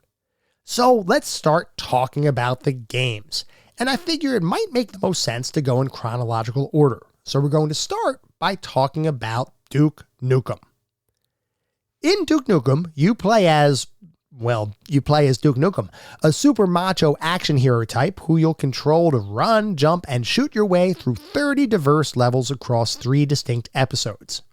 So let's start talking about the games, and I figure it might make the most sense to go in chronological order. So we're going to start by talking about Duke Nukem. In Duke Nukem, you play as Duke Nukem, a super macho action hero type who you'll control to run, jump, and shoot your way through 30 diverse levels across 3 distinct episodes.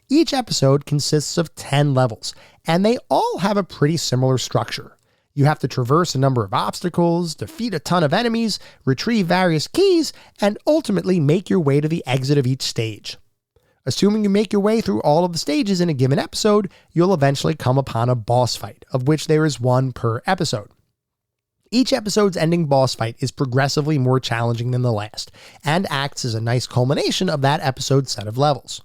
Each episode consists of 10 levels, and they all have a pretty similar structure. You have to traverse a number of obstacles, defeat a ton of enemies, retrieve various keys, and ultimately make your way to the exit of each stage. Assuming you make your way through all of the stages in a given episode, you'll eventually come upon a boss fight, of which there is one per episode. Each episode's ending boss fight is progressively more challenging than the last, and acts as a nice culmination of that episode's set of levels.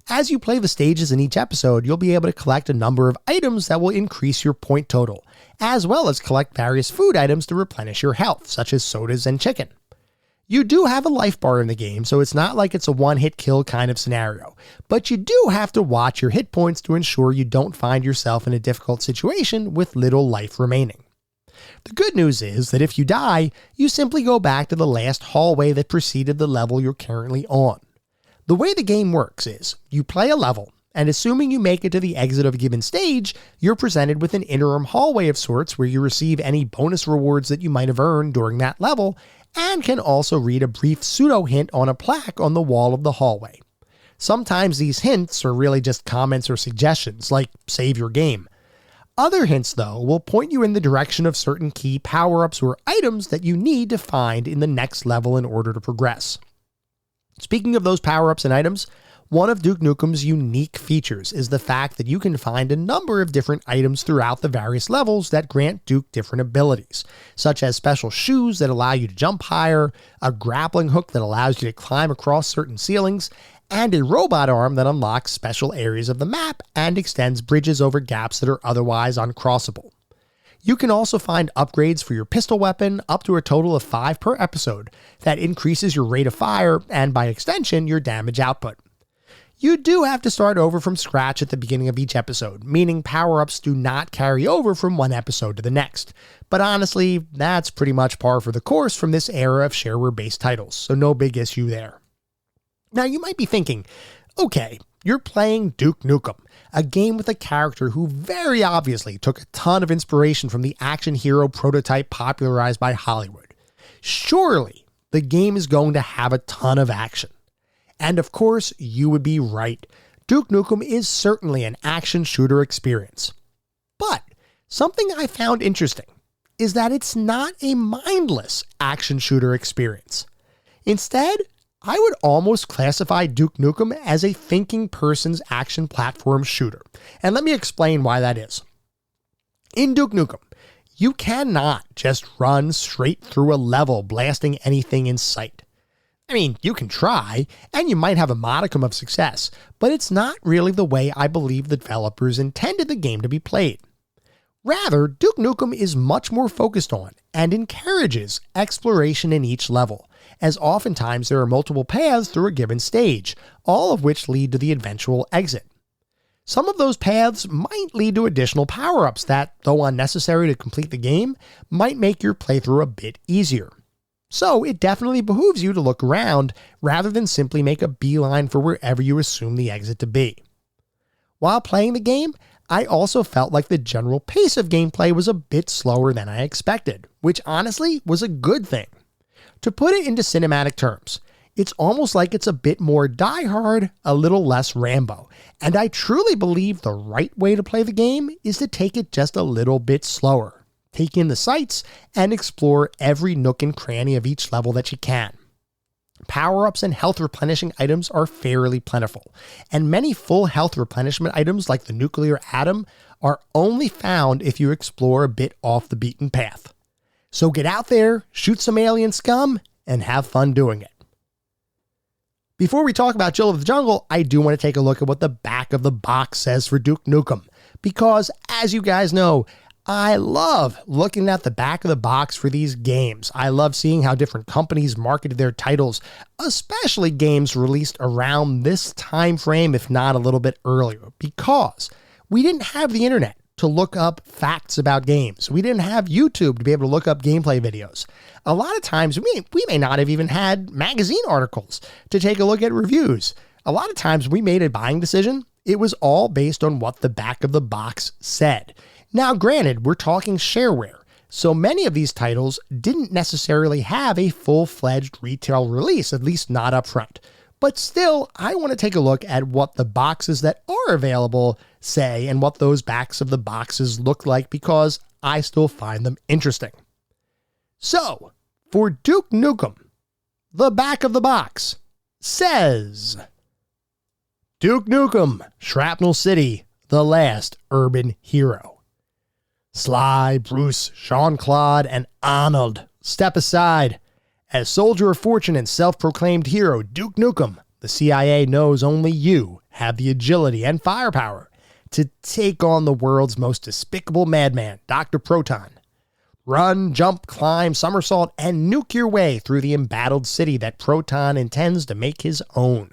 As you play the stages in each episode, you'll be able to collect a number of items that will increase your point total, as well as collect various food items to replenish your health, such as sodas and chicken. You do have a life bar in the game, so it's not like it's a one-hit kill kind of scenario, but you do have to watch your hit points to ensure you don't find yourself in a difficult situation with little life remaining. The good news is that if you die, you simply go back to the last hallway that preceded the level you're currently on. The way the game works is, you play a level, and assuming you make it to the exit of a given stage, you're presented with an interim hallway of sorts where you receive any bonus rewards that you might have earned during that level, and can also read a brief pseudo-hint on a plaque on the wall of the hallway. Sometimes these hints are really just comments or suggestions, like save your game. Other hints, though, will point you in the direction of certain key power-ups or items that you need to find in the next level in order to progress. Speaking of those power-ups and items, one of Duke Nukem's unique features is the fact that you can find a number of different items throughout the various levels that grant Duke different abilities, such as special shoes that allow you to jump higher, a grappling hook that allows you to climb across certain ceilings, and a robot arm that unlocks special areas of the map and extends bridges over gaps that are otherwise uncrossable. You can also find upgrades for your pistol weapon, up to a total of 5 per episode, that increases your rate of fire and by extension your damage output. You do have to start over from scratch at the beginning of each episode, meaning power-ups do not carry over from one episode to the next. But honestly, that's pretty much par for the course from this era of shareware-based titles, so no big issue there. Now you might be thinking, okay, you're playing Duke Nukem, a game with a character who very obviously took a ton of inspiration from the action hero prototype popularized by Hollywood. Surely, the game is going to have a ton of action. And of course, you would be right. Duke Nukem is certainly an action shooter experience. But something I found interesting is that it's not a mindless action shooter experience. Instead, I would almost classify Duke Nukem as a thinking person's action platform shooter. And let me explain why that is. In Duke Nukem, you cannot just run straight through a level blasting anything in sight. I mean, you can try, and you might have a modicum of success, but it's not really the way I believe the developers intended the game to be played. Rather, Duke Nukem is much more focused on and encourages exploration in each level, as oftentimes there are multiple paths through a given stage, all of which lead to the eventual exit. Some of those paths might lead to additional power-ups that, though unnecessary to complete the game, might make your playthrough a bit easier. So it definitely behooves you to look around rather than simply make a beeline for wherever you assume the exit to be. While playing the game, I also felt like the general pace of gameplay was a bit slower than I expected, which honestly was a good thing. To put it into cinematic terms, it's almost like it's a bit more Die Hard, a little less Rambo, and I truly believe the right way to play the game is to take it just a little bit slower. Take in the sights, and explore every nook and cranny of each level that you can. Power-ups and health replenishing items are fairly plentiful, and many full health replenishment items like the nuclear atom are only found if you explore a bit off the beaten path. So get out there, shoot some alien scum, and have fun doing it. Before we talk about Jill of the Jungle, I do want to take a look at what the back of the box says for Duke Nukem, because as you guys know, I love looking at the back of the box for these games. I love seeing how different companies marketed their titles, especially games released around this time frame, if not a little bit earlier, because we didn't have the internet to look up facts about games. We didn't have YouTube to be able to look up gameplay videos. A lot of times we may not have even had magazine articles to take a look at reviews. A lot of times we made a buying decision. It was all based on what the back of the box said. Now, granted, we're talking shareware, so many of these titles didn't necessarily have a full-fledged retail release, at least not up front. But still, I want to take a look at what the boxes that are available say and what those backs of the boxes look like, because I still find them interesting. So, for Duke Nukem, the back of the box says, Duke Nukem, Shrapnel City, the last urban hero. Sly, Bruce, Jean-Claude, and Arnold step aside. As soldier of fortune and self-proclaimed hero Duke Nukem, the CIA knows only you have the agility and firepower to take on the world's most despicable madman, Dr. Proton. Run, jump, climb, somersault, and nuke your way through the embattled city that Proton intends to make his own.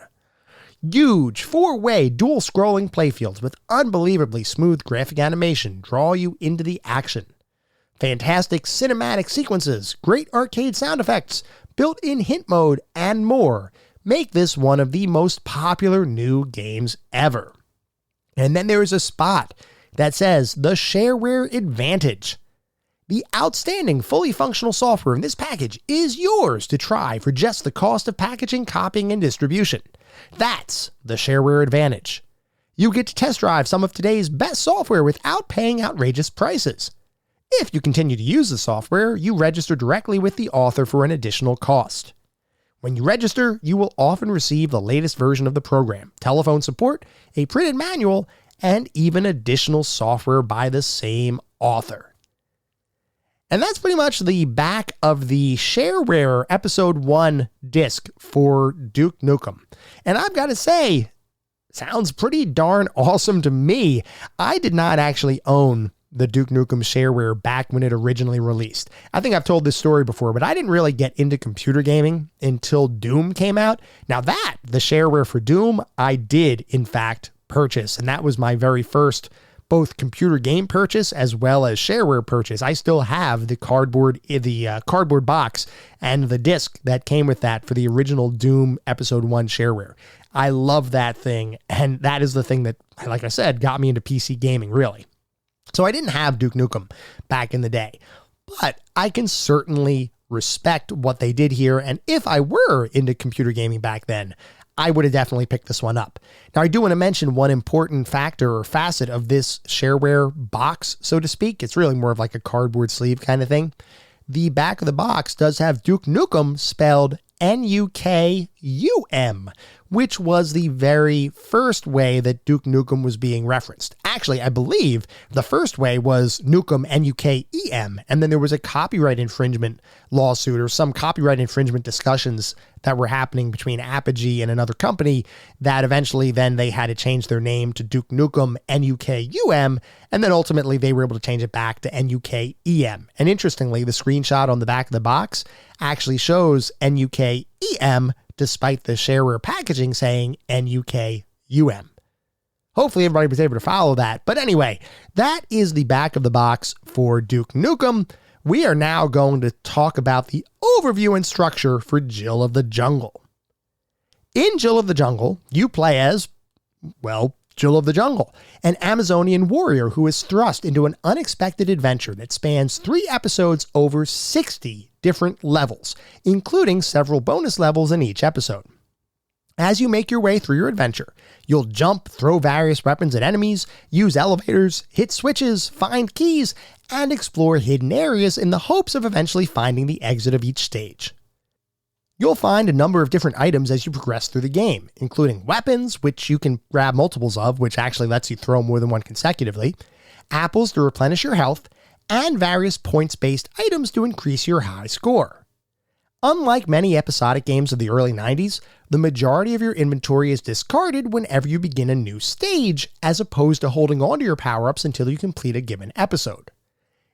Huge 4-way dual-scrolling playfields with unbelievably smooth graphic animation draw you into the action. Fantastic cinematic sequences, great arcade sound effects, built-in hint mode, and more make this one of the most popular new games ever. And then there is a spot that says the Shareware Advantage. The outstanding, fully functional software in this package is yours to try for just the cost of packaging, copying, and distribution. That's the Shareware Advantage. You get to test drive some of today's best software without paying outrageous prices. If you continue to use the software, you register directly with the author for an additional cost. When you register, you will often receive the latest version of the program, telephone support, a printed manual, and even additional software by the same author. And that's pretty much the back of the Shareware Episode 1 disc for Duke Nukem. And I've got to say, sounds pretty darn awesome to me. I did not actually own the Duke Nukem Shareware back when it originally released. I think I've told this story before, but I didn't really get into computer gaming until Doom came out. Now the Shareware for Doom, I did in fact purchase, and that was my very first both computer game purchase as well as Shareware purchase. I still have the cardboard box and the disc that came with that for the original Doom Episode 1 Shareware. I love that thing, and that is the thing that, like I said, got me into PC gaming, really. So I didn't have Duke Nukem back in the day, but I can certainly respect what they did here, and if I were into computer gaming back then, I would have definitely picked this one up. Now, I do want to mention one important factor or facet of this Shareware box, so to speak. It's really more of like a cardboard sleeve kind of thing. The back of the box does have Duke Nukem spelled Nukum, which was the very first way that Duke Nukem was being referenced. Actually, I believe the first way was Nukem, Nukem, and then there was a copyright infringement lawsuit or some copyright infringement discussions that were happening between Apogee and another company that eventually then they had to change their name to Duke Nukem, Nukum, and then ultimately they were able to change it back to Nukem. And interestingly, the screenshot on the back of the box actually shows Nukem despite the Shareware packaging saying Nukum. Hopefully everybody was able to follow that. But anyway, that is the back of the box for Duke Nukem. We are now going to talk about the overview and structure for Jill of the Jungle. In Jill of the Jungle, you play as, well, Jill of the Jungle, an Amazonian warrior who is thrust into an unexpected adventure that spans 3 episodes over 60 different levels, including several bonus levels in each episode. As you make your way through your adventure, you'll jump, throw various weapons at enemies, use elevators, hit switches, find keys, and explore hidden areas in the hopes of eventually finding the exit of each stage. You'll find a number of different items as you progress through the game, including weapons, which you can grab multiples of, which actually lets you throw more than one consecutively, apples to replenish your health, and various points-based items to increase your high score. Unlike many episodic games of the early 90s, the majority of your inventory is discarded whenever you begin a new stage, as opposed to holding onto your power-ups until you complete a given episode.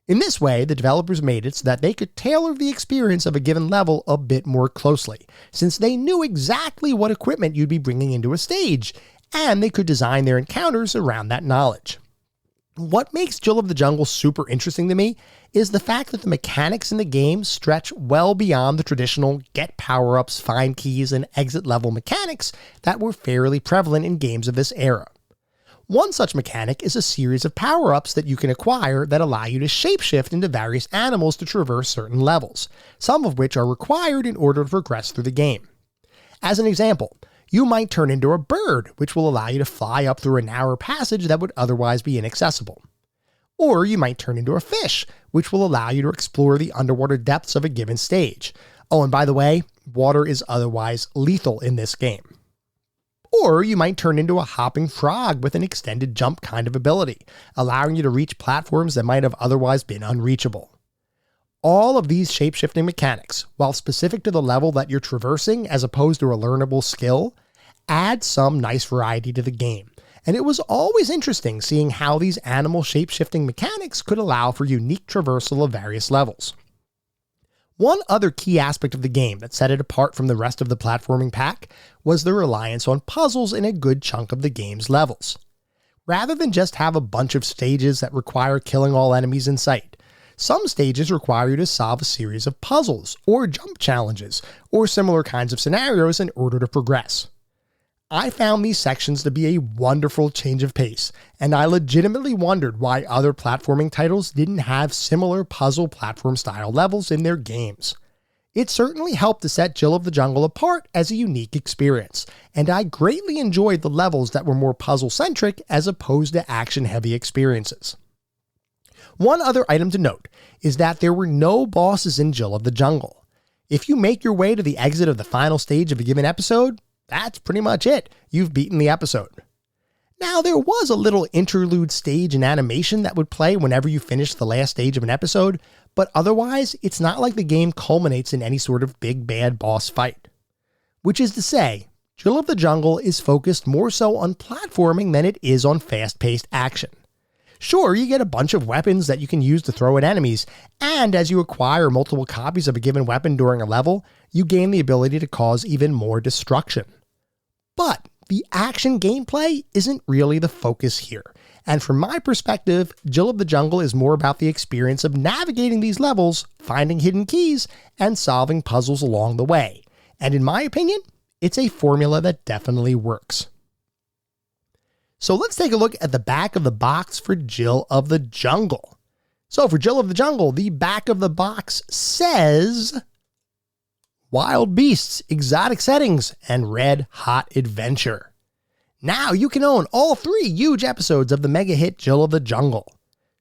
In this way, the developers made it so that they could tailor the experience of a given level a bit more closely, since they knew exactly what equipment you'd be bringing into a stage, and they could design their encounters around that knowledge. What makes Jill of the Jungle super interesting to me is the fact that the mechanics in the game stretch well beyond the traditional get power-ups, find keys, and exit level mechanics that were fairly prevalent in games of this era. One such mechanic is a series of power-ups that you can acquire that allow you to shapeshift into various animals to traverse certain levels, some of which are required in order to progress through the game. As an example, you might turn into a bird, which will allow you to fly up through a narrow passage that would otherwise be inaccessible. Or you might turn into a fish, which will allow you to explore the underwater depths of a given stage. Oh, and by the way, water is otherwise lethal in this game. Or you might turn into a hopping frog with an extended jump kind of ability, allowing you to reach platforms that might have otherwise been unreachable. All of these shape-shifting mechanics, while specific to the level that you're traversing as opposed to a learnable skill, add some nice variety to the game, and it was always interesting seeing how these animal shape-shifting mechanics could allow for unique traversal of various levels. One other key aspect of the game that set it apart from the rest of the platforming pack was the reliance on puzzles in a good chunk of the game's levels. Rather than just have a bunch of stages that require killing all enemies in sight, some stages require you to solve a series of puzzles, or jump challenges, or similar kinds of scenarios in order to progress. I found these sections to be a wonderful change of pace, and I legitimately wondered why other platforming titles didn't have similar puzzle platform style levels in their games. It certainly helped to set Jill of the Jungle apart as a unique experience, and I greatly enjoyed the levels that were more puzzle-centric as opposed to action-heavy experiences. One other item to note is that there were no bosses in Jill of the Jungle. If you make your way to the exit of the final stage of a given episode, that's pretty much it. You've beaten the episode. Now, there was a little interlude stage and animation that would play whenever you finished the last stage of an episode, but otherwise it's not like the game culminates in any sort of big bad boss fight. Which is to say, Jill of the Jungle is focused more so on platforming than it is on fast-paced action. Sure, you get a bunch of weapons that you can use to throw at enemies, and as you acquire multiple copies of a given weapon during a level, you gain the ability to cause even more destruction. But the action gameplay isn't really the focus here, and from my perspective, Jill of the Jungle is more about the experience of navigating these levels, finding hidden keys, and solving puzzles along the way. And in my opinion, it's a formula that definitely works. So let's take a look at the back of the box for Jill of the Jungle. So for Jill of the Jungle, the back of the box says Wild Beasts, Exotic Settings, and Red Hot Adventure. Now you can own all 3 huge episodes of the mega hit Jill of the Jungle.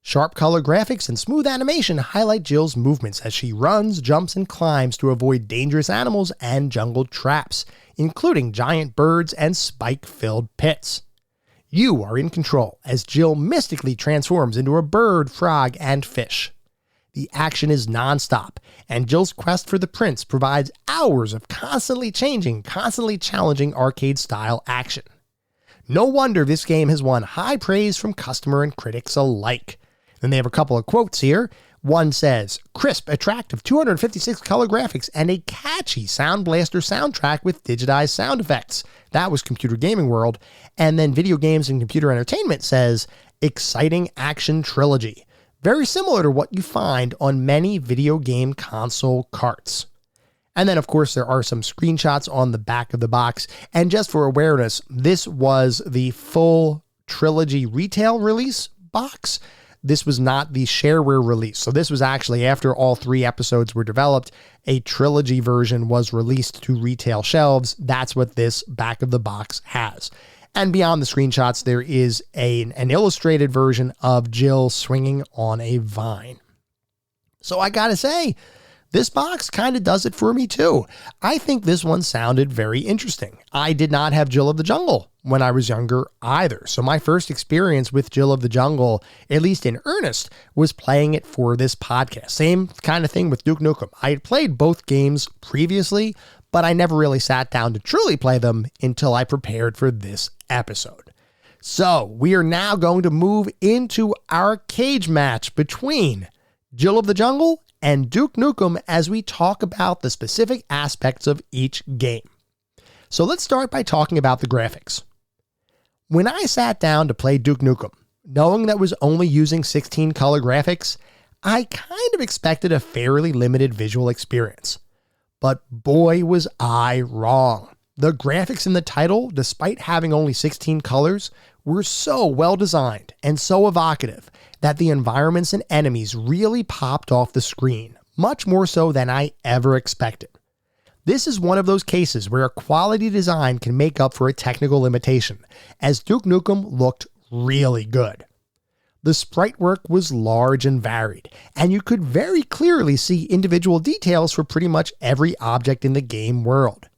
Sharp color graphics and smooth animation highlight Jill's movements as she runs, jumps, and climbs to avoid dangerous animals and jungle traps, including giant birds and spike-filled pits. You are in control as Jill mystically transforms into a bird, frog, and fish. The action is non-stop, and Jill's quest for the prince provides hours of constantly changing, constantly challenging arcade-style action. No wonder this game has won high praise from customer and critics alike. Then they have a couple of quotes here. One says, crisp, attractive 256 color graphics and a catchy Sound Blaster soundtrack with digitized sound effects. That was Computer Gaming World. And then Video Games and Computer Entertainment says, exciting action trilogy. Very similar to what you find on many video game console carts. And then, of course, there are some screenshots on the back of the box. And just for awareness, this was the full trilogy retail release box. This was not the Shareware release. So this was actually after all 3 episodes were developed, a trilogy version was released to retail shelves. That's what this back of the box has. And beyond the screenshots, there is an illustrated version of Jill swinging on a vine. So I gotta say, this box kind of does it for me too. I think this one sounded very interesting. I did not have Jill of the Jungle when I was younger either. So my first experience with Jill of the Jungle, at least in earnest, was playing it for this podcast. Same kind of thing with Duke Nukem. I had played both games previously, but I never really sat down to truly play them until I prepared for this episode. So we are now going to move into our cage match between Jill of the Jungle and Duke Nukem as we talk about the specific aspects of each game. So let's start by talking about the graphics. When I sat down to play Duke Nukem, knowing that was only using 16 color graphics, I kind of expected a fairly limited visual experience. But boy was I wrong. The graphics in the title, despite having only 16 colors, were so well designed and so evocative that the environments and enemies really popped off the screen, much more so than I ever expected. This is one of those cases where a quality design can make up for a technical limitation, as Duke Nukem looked really good. The sprite work was large and varied, and you could very clearly see individual details for pretty much every object in the game world.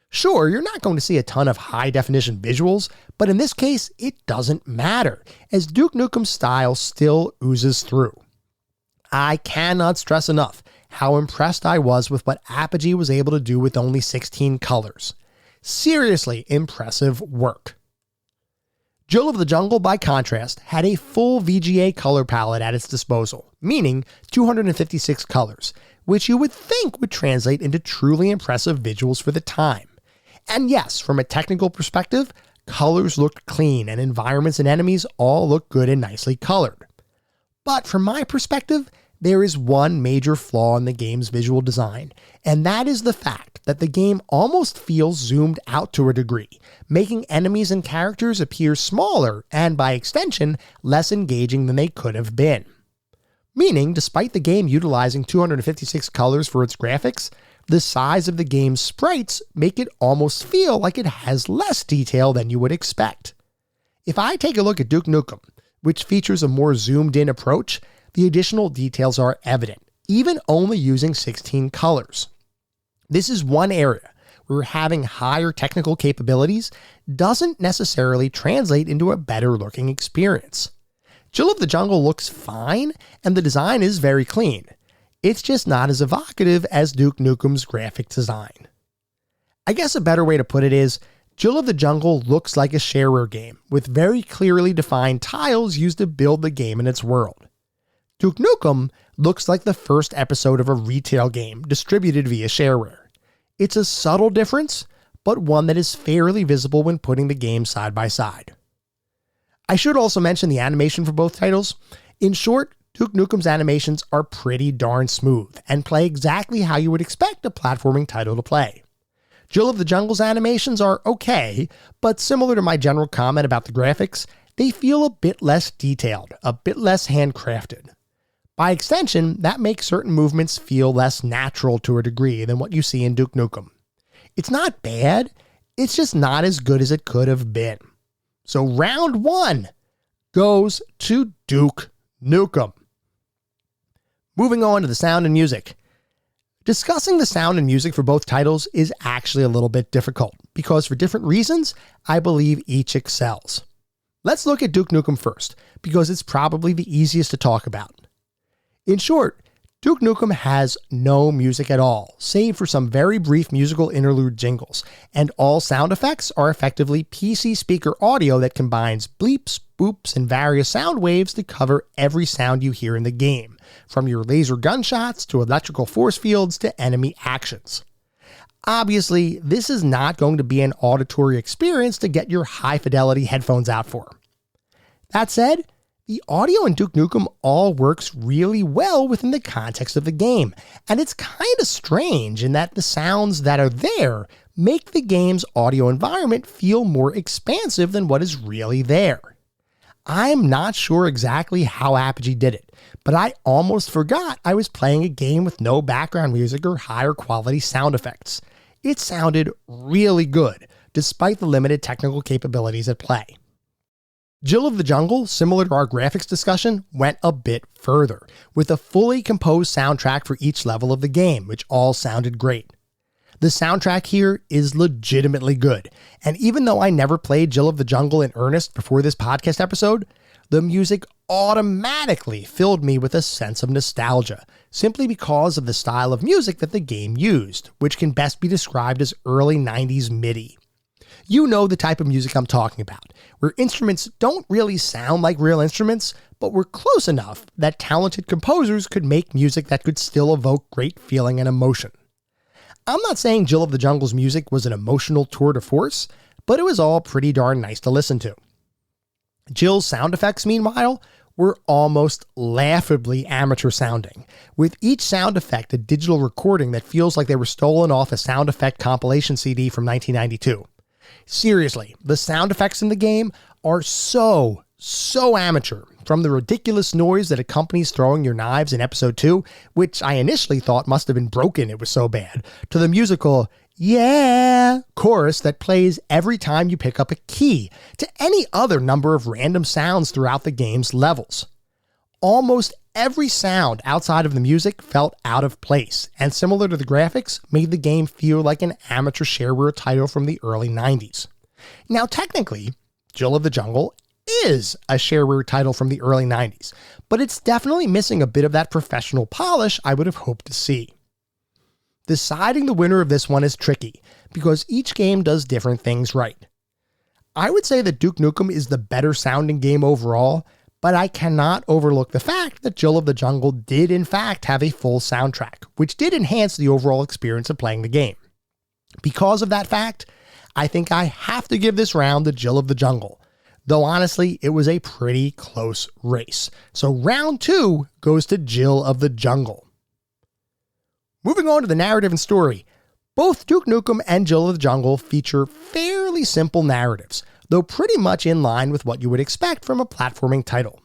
Sure, you're not going to see a ton of high-definition visuals, but in this case, it doesn't matter, as Duke Nukem's style still oozes through. I cannot stress enough how impressed I was with what Apogee was able to do with only 16 colors. Seriously impressive work. Jill of the Jungle, by contrast, had a full VGA color palette at its disposal, meaning 256 colors, which you would think would translate into truly impressive visuals for the time. And yes, from a technical perspective, colors looked clean and environments and enemies all looked good and nicely colored. But from my perspective, there is one major flaw in the game's visual design, and that is the fact that the game almost feels zoomed out to a degree, making enemies and characters appear smaller and, by extension, less engaging than they could have been. Meaning, despite the game utilizing 256 colors for its graphics, the size of the game's sprites make it almost feel like it has less detail than you would expect. If I take a look at Duke Nukem, which features a more zoomed-in approach, the additional details are evident, even only using 16 colors. This is one area where having higher technical capabilities doesn't necessarily translate into a better-looking experience. Jill of the Jungle looks fine, and the design is very clean. It's just not as evocative as Duke Nukem's graphic design. I guess a better way to put it is, Jill of the Jungle looks like a Shareware game, with very clearly defined tiles used to build the game and its world. Duke Nukem looks like the first episode of a retail game distributed via Shareware. It's a subtle difference, but one that is fairly visible when putting the games side by side. I should also mention the animation for both titles. In short, Duke Nukem's animations are pretty darn smooth and play exactly how you would expect a platforming title to play. Jill of the Jungle's animations are okay, but similar to my general comment about the graphics, they feel a bit less detailed, a bit less handcrafted. By extension, that makes certain movements feel less natural to a degree than what you see in Duke Nukem. It's not bad, it's just not as good as it could have been. So round 1 goes to Duke Nukem. Moving on to the sound and music. Discussing the sound and music for both titles is actually a little bit difficult, because for different reasons, I believe each excels. Let's look at Duke Nukem first, because it's probably the easiest to talk about. In short, Duke Nukem has no music at all, save for some very brief musical interlude jingles, and all sound effects are effectively PC speaker audio that combines bleeps, boops, and various sound waves to cover every sound you hear in the game, from your laser gunshots to electrical force fields to enemy actions. Obviously, this is not going to be an auditory experience to get your high-fidelity headphones out for. That said, the audio in Duke Nukem all works really well within the context of the game, and it's kind of strange in that the sounds that are there make the game's audio environment feel more expansive than what is really there. I'm not sure exactly how Apogee did it, but I almost forgot I was playing a game with no background music or higher quality sound effects. It sounded really good, despite the limited technical capabilities at play. Jill of the Jungle, similar to our graphics discussion, went a bit further, with a fully composed soundtrack for each level of the game, which all sounded great. The soundtrack here is legitimately good, and even though I never played Jill of the Jungle in earnest before this podcast episode, the music automatically filled me with a sense of nostalgia, simply because of the style of music that the game used, which can best be described as early 90s MIDI. You know the type of music I'm talking about, where instruments don't really sound like real instruments, but were close enough that talented composers could make music that could still evoke great feeling and emotion. I'm not saying Jill of the Jungle's music was an emotional tour de force, but it was all pretty darn nice to listen to. Jill's sound effects, meanwhile, were almost laughably amateur sounding, with each sound effect a digital recording that feels like they were stolen off a sound effect compilation CD from 1992. Seriously, the sound effects in the game are so amateur, from the ridiculous noise that accompanies throwing your knives in episode 2, which I initially thought must have been broken, it was so bad, to the musical "Yeah" chorus that plays every time you pick up a key, to any other number of random sounds throughout the game's levels. Almost every sound outside of the music felt out of place, and similar to the graphics, made the game feel like an amateur shareware title from the early 90s. Now technically, Jill of the Jungle is a shareware title from the early 90s, but it's definitely missing a bit of that professional polish I would have hoped to see. Deciding the winner of this one is tricky, because each game does different things right. I would say that Duke Nukem is the better sounding game overall, but I cannot overlook the fact that Jill of the Jungle did in fact have a full soundtrack, which did enhance the overall experience of playing the game. Because of that fact, I think I have to give this round to Jill of the Jungle, though honestly, it was a pretty close race. So round 2 goes to Jill of the Jungle. Moving on to the narrative and story, both Duke Nukem and Jill of the Jungle feature fairly simple narratives, though pretty much in line with what you would expect from a platforming title.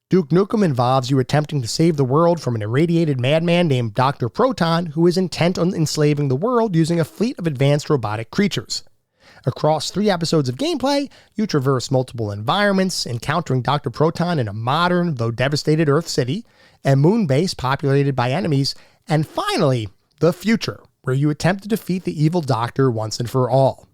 Duke Nukem involves you attempting to save the world from an irradiated madman named Dr. Proton, who is intent on enslaving the world using a fleet of advanced robotic creatures. Across 3 episodes of gameplay, you traverse multiple environments, encountering Dr. Proton in a modern, though devastated Earth city, a moon base populated by enemies, and finally, the future, where you attempt to defeat the evil Doctor once and for all.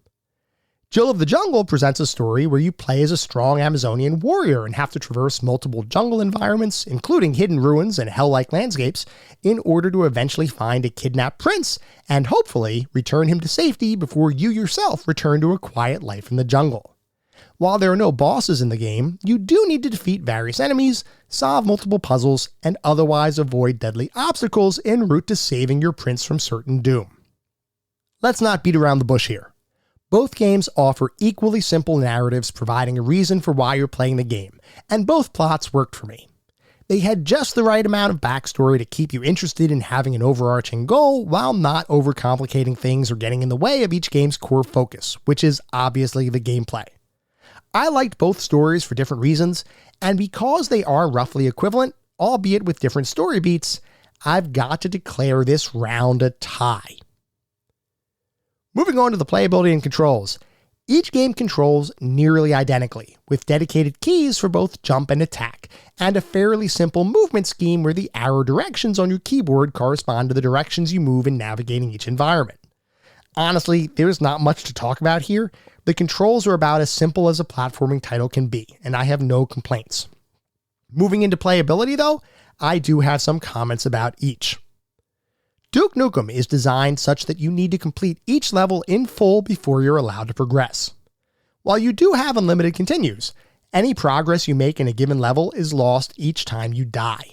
Jill of the Jungle presents a story where you play as a strong Amazonian warrior and have to traverse multiple jungle environments, including hidden ruins and hell-like landscapes, in order to eventually find a kidnapped prince and hopefully return him to safety before you yourself return to a quiet life in the jungle. While there are no bosses in the game, you do need to defeat various enemies, solve multiple puzzles, and otherwise avoid deadly obstacles en route to saving your prince from certain doom. Let's not beat around the bush here. Both games offer equally simple narratives providing a reason for why you're playing the game, and both plots worked for me. They had just the right amount of backstory to keep you interested in having an overarching goal while not overcomplicating things or getting in the way of each game's core focus, which is obviously the gameplay. I liked both stories for different reasons, and because they are roughly equivalent, albeit with different story beats, I've got to declare this round a tie. Moving on to the playability and controls. Each game controls nearly identically, with dedicated keys for both jump and attack, and a fairly simple movement scheme where the arrow directions on your keyboard correspond to the directions you move in navigating each environment. Honestly, there's not much to talk about here. The controls are about as simple as a platforming title can be, and I have no complaints. Moving into playability though, I do have some comments about each. Duke Nukem is designed such that you need to complete each level in full before you're allowed to progress. While you do have unlimited continues, any progress you make in a given level is lost each time you die.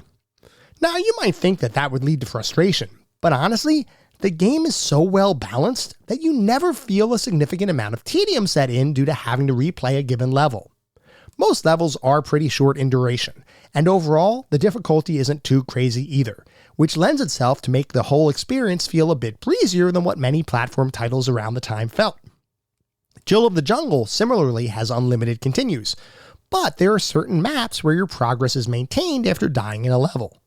Now you might think that that would lead to frustration, but honestly, the game is so well balanced that you never feel a significant amount of tedium set in due to having to replay a given level. Most levels are pretty short in duration, and overall, the difficulty isn't too crazy either, which lends itself to make the whole experience feel a bit breezier than what many platform titles around the time felt. Jill of the Jungle similarly has unlimited continues, but there are certain maps where your progress is maintained after dying in a level.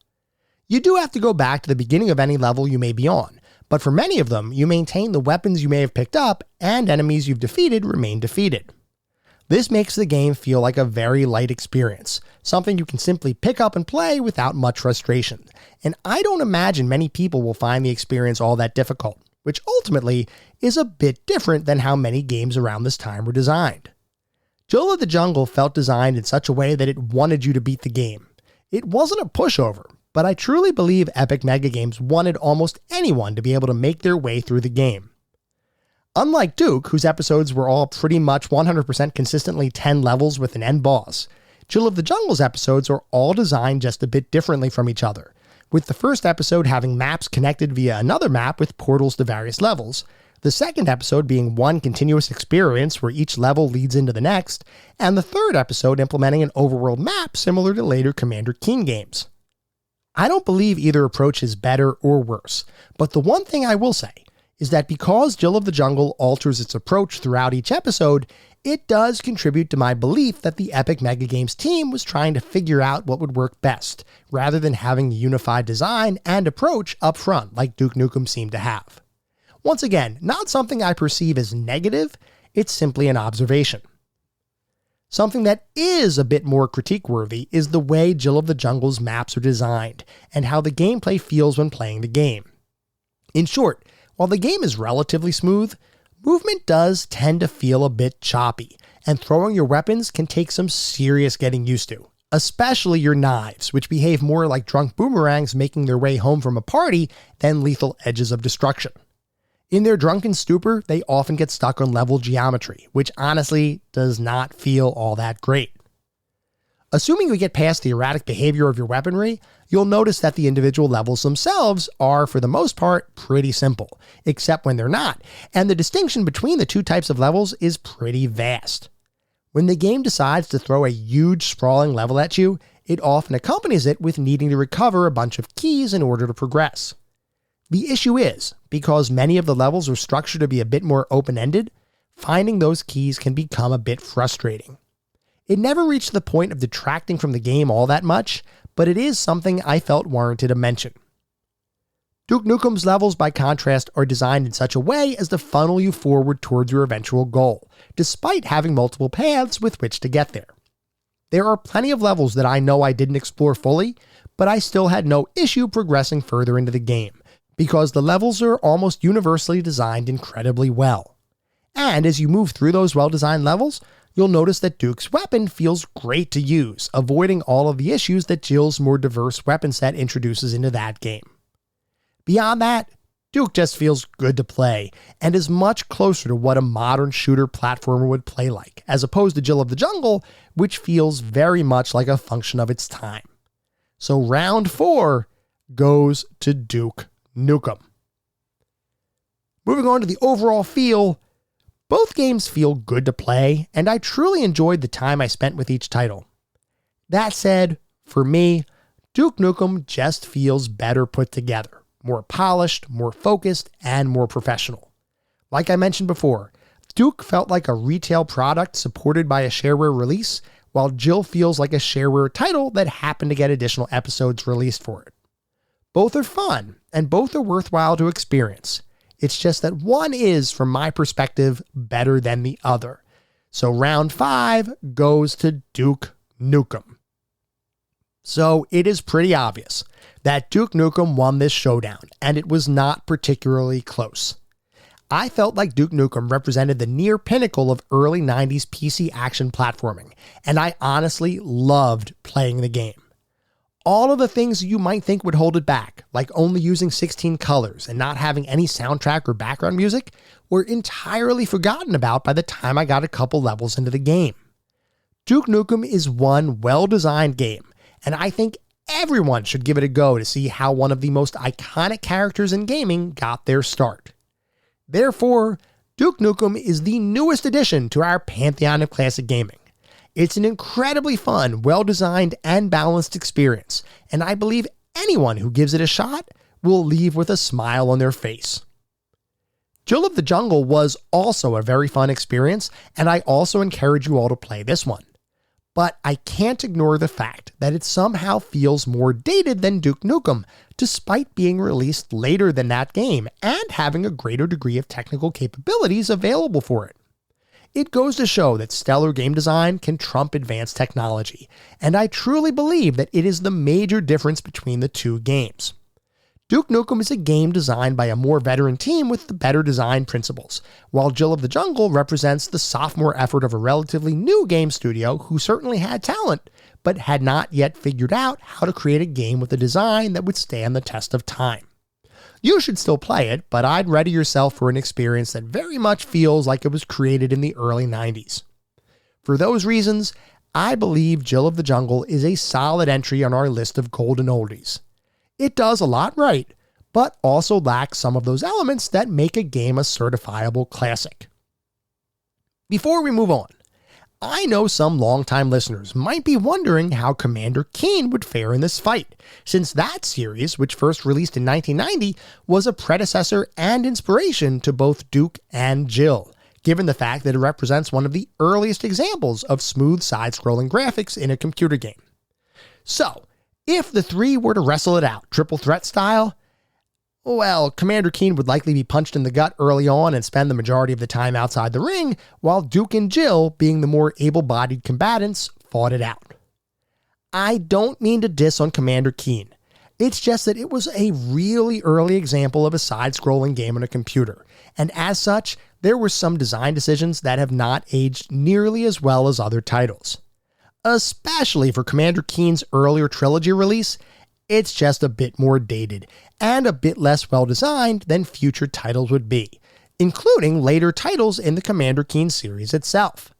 You do have to go back to the beginning of any level you may be on, but for many of them, you maintain the weapons you may have picked up and enemies you've defeated remain defeated. This makes the game feel like a very light experience, something you can simply pick up and play without much frustration, and I don't imagine many people will find the experience all that difficult, which ultimately is a bit different than how many games around this time were designed. Jill of the Jungle felt designed in such a way that it wanted you to beat the game. It wasn't a pushover, but I truly believe Epic Mega Games wanted almost anyone to be able to make their way through the game. Unlike Duke, whose episodes were all pretty much 100% consistently 10 levels with an end boss, Jill of the Jungle's episodes are all designed just a bit differently from each other, with the first episode having maps connected via another map with portals to various levels, the second episode being one continuous experience where each level leads into the next, and the third episode implementing an overworld map similar to later Commander Keen games. I don't believe either approach is better or worse, but the one thing I will say is that because Jill of the Jungle alters its approach throughout each episode, it does contribute to my belief that the Epic Mega Games team was trying to figure out what would work best, rather than having a unified design and approach up front like Duke Nukem seemed to have. Once again, not something I perceive as negative, it's simply an observation. Something that is a bit more critique-worthy is the way Jill of the Jungle's maps are designed, and how the gameplay feels when playing the game. In short, while the game is relatively smooth, movement does tend to feel a bit choppy, and throwing your weapons can take some serious getting used to, especially your knives, which behave more like drunk boomerangs making their way home from a party than lethal edges of destruction. In their drunken stupor, they often get stuck on level geometry, which honestly does not feel all that great. Assuming you get past the erratic behavior of your weaponry, you'll notice that the individual levels themselves are, for the most part, pretty simple, except when they're not, and the distinction between the two types of levels is pretty vast. When the game decides to throw a huge sprawling level at you, it often accompanies it with needing to recover a bunch of keys in order to progress. The issue is, because many of the levels are structured to be a bit more open-ended, finding those keys can become a bit frustrating. It never reached the point of detracting from the game all that much, but it is something I felt warranted a mention. Duke Nukem's levels, by contrast, are designed in such a way as to funnel you forward towards your eventual goal, despite having multiple paths with which to get there. There are plenty of levels that I know I didn't explore fully, but I still had no issue progressing further into the game, because the levels are almost universally designed incredibly well. And as you move through those well-designed levels, you'll notice that Duke's weapon feels great to use, avoiding all of the issues that Jill's more diverse weapon set introduces into that game. Beyond that, Duke just feels good to play, and is much closer to what a modern shooter platformer would play like, as opposed to Jill of the Jungle, which feels very much like a function of its time. So round 4 goes to Duke Nukem. Moving on to the overall feel, both games feel good to play, and I truly enjoyed the time I spent with each title. That said, for me, Duke Nukem just feels better put together, more polished, more focused, and more professional. Like I mentioned before, Duke felt like a retail product supported by a Shareware release, while Jill feels like a Shareware title that happened to get additional episodes released for it. Both are fun, and both are worthwhile to experience. It's just that one is, from my perspective, better than the other. So round 5 goes to Duke Nukem. So it is pretty obvious that Duke Nukem won this showdown, and it was not particularly close. I felt like Duke Nukem represented the near pinnacle of early 90s PC action platforming, and I honestly loved playing the game. All of the things you might think would hold it back, like only using 16 colors and not having any soundtrack or background music, were entirely forgotten about by the time I got a couple levels into the game. Duke Nukem is one well-designed game, and I think everyone should give it a go to see how one of the most iconic characters in gaming got their start. Therefore, Duke Nukem is the newest addition to our pantheon of classic gaming. It's an incredibly fun, well-designed, and balanced experience, and I believe anyone who gives it a shot will leave with a smile on their face. Jill of the Jungle was also a very fun experience, and I also encourage you all to play this one. But I can't ignore the fact that it somehow feels more dated than Duke Nukem, despite being released later than that game and having a greater degree of technical capabilities available for it. It goes to show that stellar game design can trump advanced technology, and I truly believe that it is the major difference between the two games. Duke Nukem is a game designed by a more veteran team with the better design principles, while Jill of the Jungle represents the sophomore effort of a relatively new game studio who certainly had talent, but had not yet figured out how to create a game with a design that would stand the test of time. You should still play it, but I'd ready yourself for an experience that very much feels like it was created in the early 90s. For those reasons, I believe Jill of the Jungle is a solid entry on our list of golden oldies. It does a lot right, but also lacks some of those elements that make a game a certifiable classic. Before we move on, I know some longtime listeners might be wondering how Commander Keen would fare in this fight, since that series, which first released in 1990, was a predecessor and inspiration to both Duke and Jill, given the fact that it represents one of the earliest examples of smooth side-scrolling graphics in a computer game. So, if the three were to wrestle it out, triple threat style, well, Commander Keen would likely be punched in the gut early on and spend the majority of the time outside the ring, while Duke and Jill, being the more able-bodied combatants, fought it out. I don't mean to diss on Commander Keen. It's just that it was a really early example of a side-scrolling game on a computer, and as such, there were some design decisions that have not aged nearly as well as other titles. Especially for Commander Keen's earlier trilogy release, it's just a bit more dated and a bit less well-designed than future titles would be, including later titles in the Commander Keen series itself.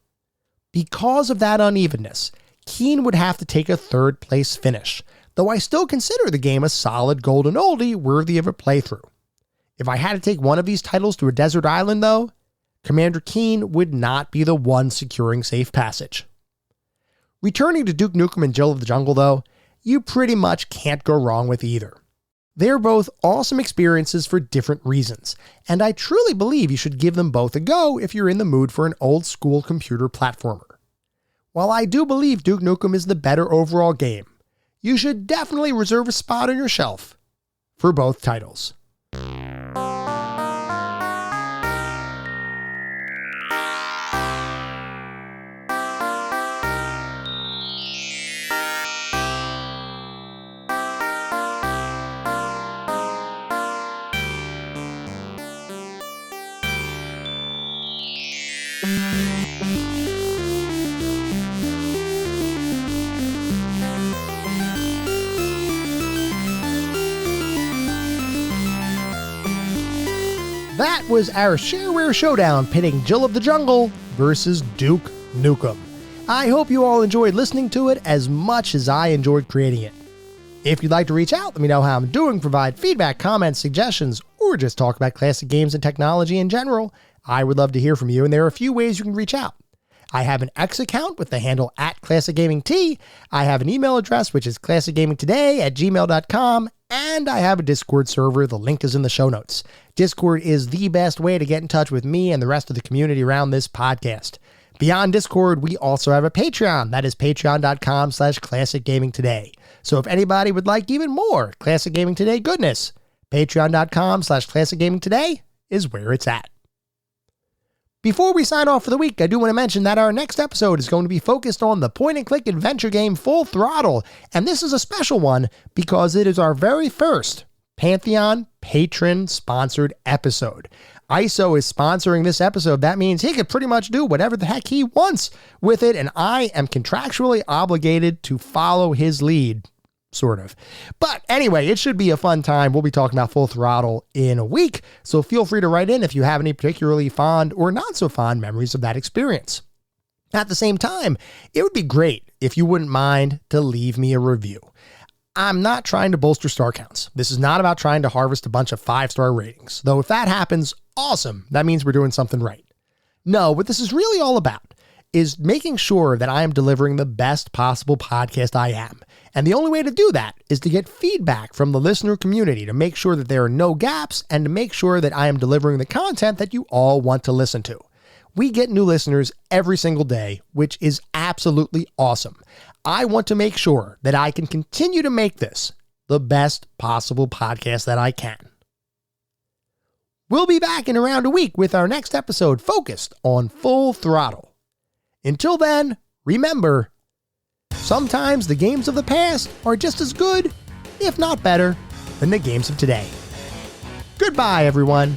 Because of that unevenness, Keen would have to take a third-place finish, though I still consider the game a solid golden oldie worthy of a playthrough. If I had to take one of these titles to a desert island, though, Commander Keen would not be the one securing safe passage. Returning to Duke Nukem and Jill of the Jungle, though, you pretty much can't go wrong with either. They're both awesome experiences for different reasons, and I truly believe you should give them both a go if you're in the mood for an old-school computer platformer. While I do believe Duke Nukem is the better overall game, you should definitely reserve a spot on your shelf for both titles. That was our Shareware Showdown pitting Jill of the Jungle versus Duke Nukem. I hope you all enjoyed listening to it as much as I enjoyed creating it. If you'd like to reach out, let me know how I'm doing, provide feedback, comments, suggestions, or just talk about classic games and technology in general, I would love to hear from you, and there are a few ways you can reach out. I have an X account with the handle @ClassicGamingT. I have an email address, which is classicgamingtoday@gmail.com, and I have a Discord server. The link is in the show notes. Discord is the best way to get in touch with me and the rest of the community around this podcast. Beyond Discord, we also have a Patreon. That is patreon.com/ClassicGamingToday. So if anybody would like even more Classic Gaming Today goodness, patreon.com/ClassicGamingToday is where it's at. Before we sign off for the week, I do want to mention that our next episode is going to be focused on the point-and-click adventure game Full Throttle, and this is a special one because it is our very first Pantheon patron-sponsored episode. ISO is sponsoring this episode. That means he could pretty much do whatever the heck he wants with it, and I am contractually obligated to follow his lead. Sort of. But anyway, it should be a fun time. We'll be talking about Full Throttle in a week, so feel free to write in if you have any particularly fond or not so fond memories of that experience. At the same time, it would be great if you wouldn't mind to leave me a review. I'm not trying to bolster star counts. This is not about trying to harvest a bunch of 5-star ratings, though if that happens, awesome. That means we're doing something right. No, what this is really all about is making sure that I am delivering the best possible podcast I am. And the only way to do that is to get feedback from the listener community to make sure that there are no gaps and to make sure that I am delivering the content that you all want to listen to. We get new listeners every single day, which is absolutely awesome. I want to make sure that I can continue to make this the best possible podcast that I can. We'll be back in around a week with our next episode focused on Full Throttle. Until then, remember, sometimes the games of the past are just as good, if not better, than the games of today. Goodbye, everyone.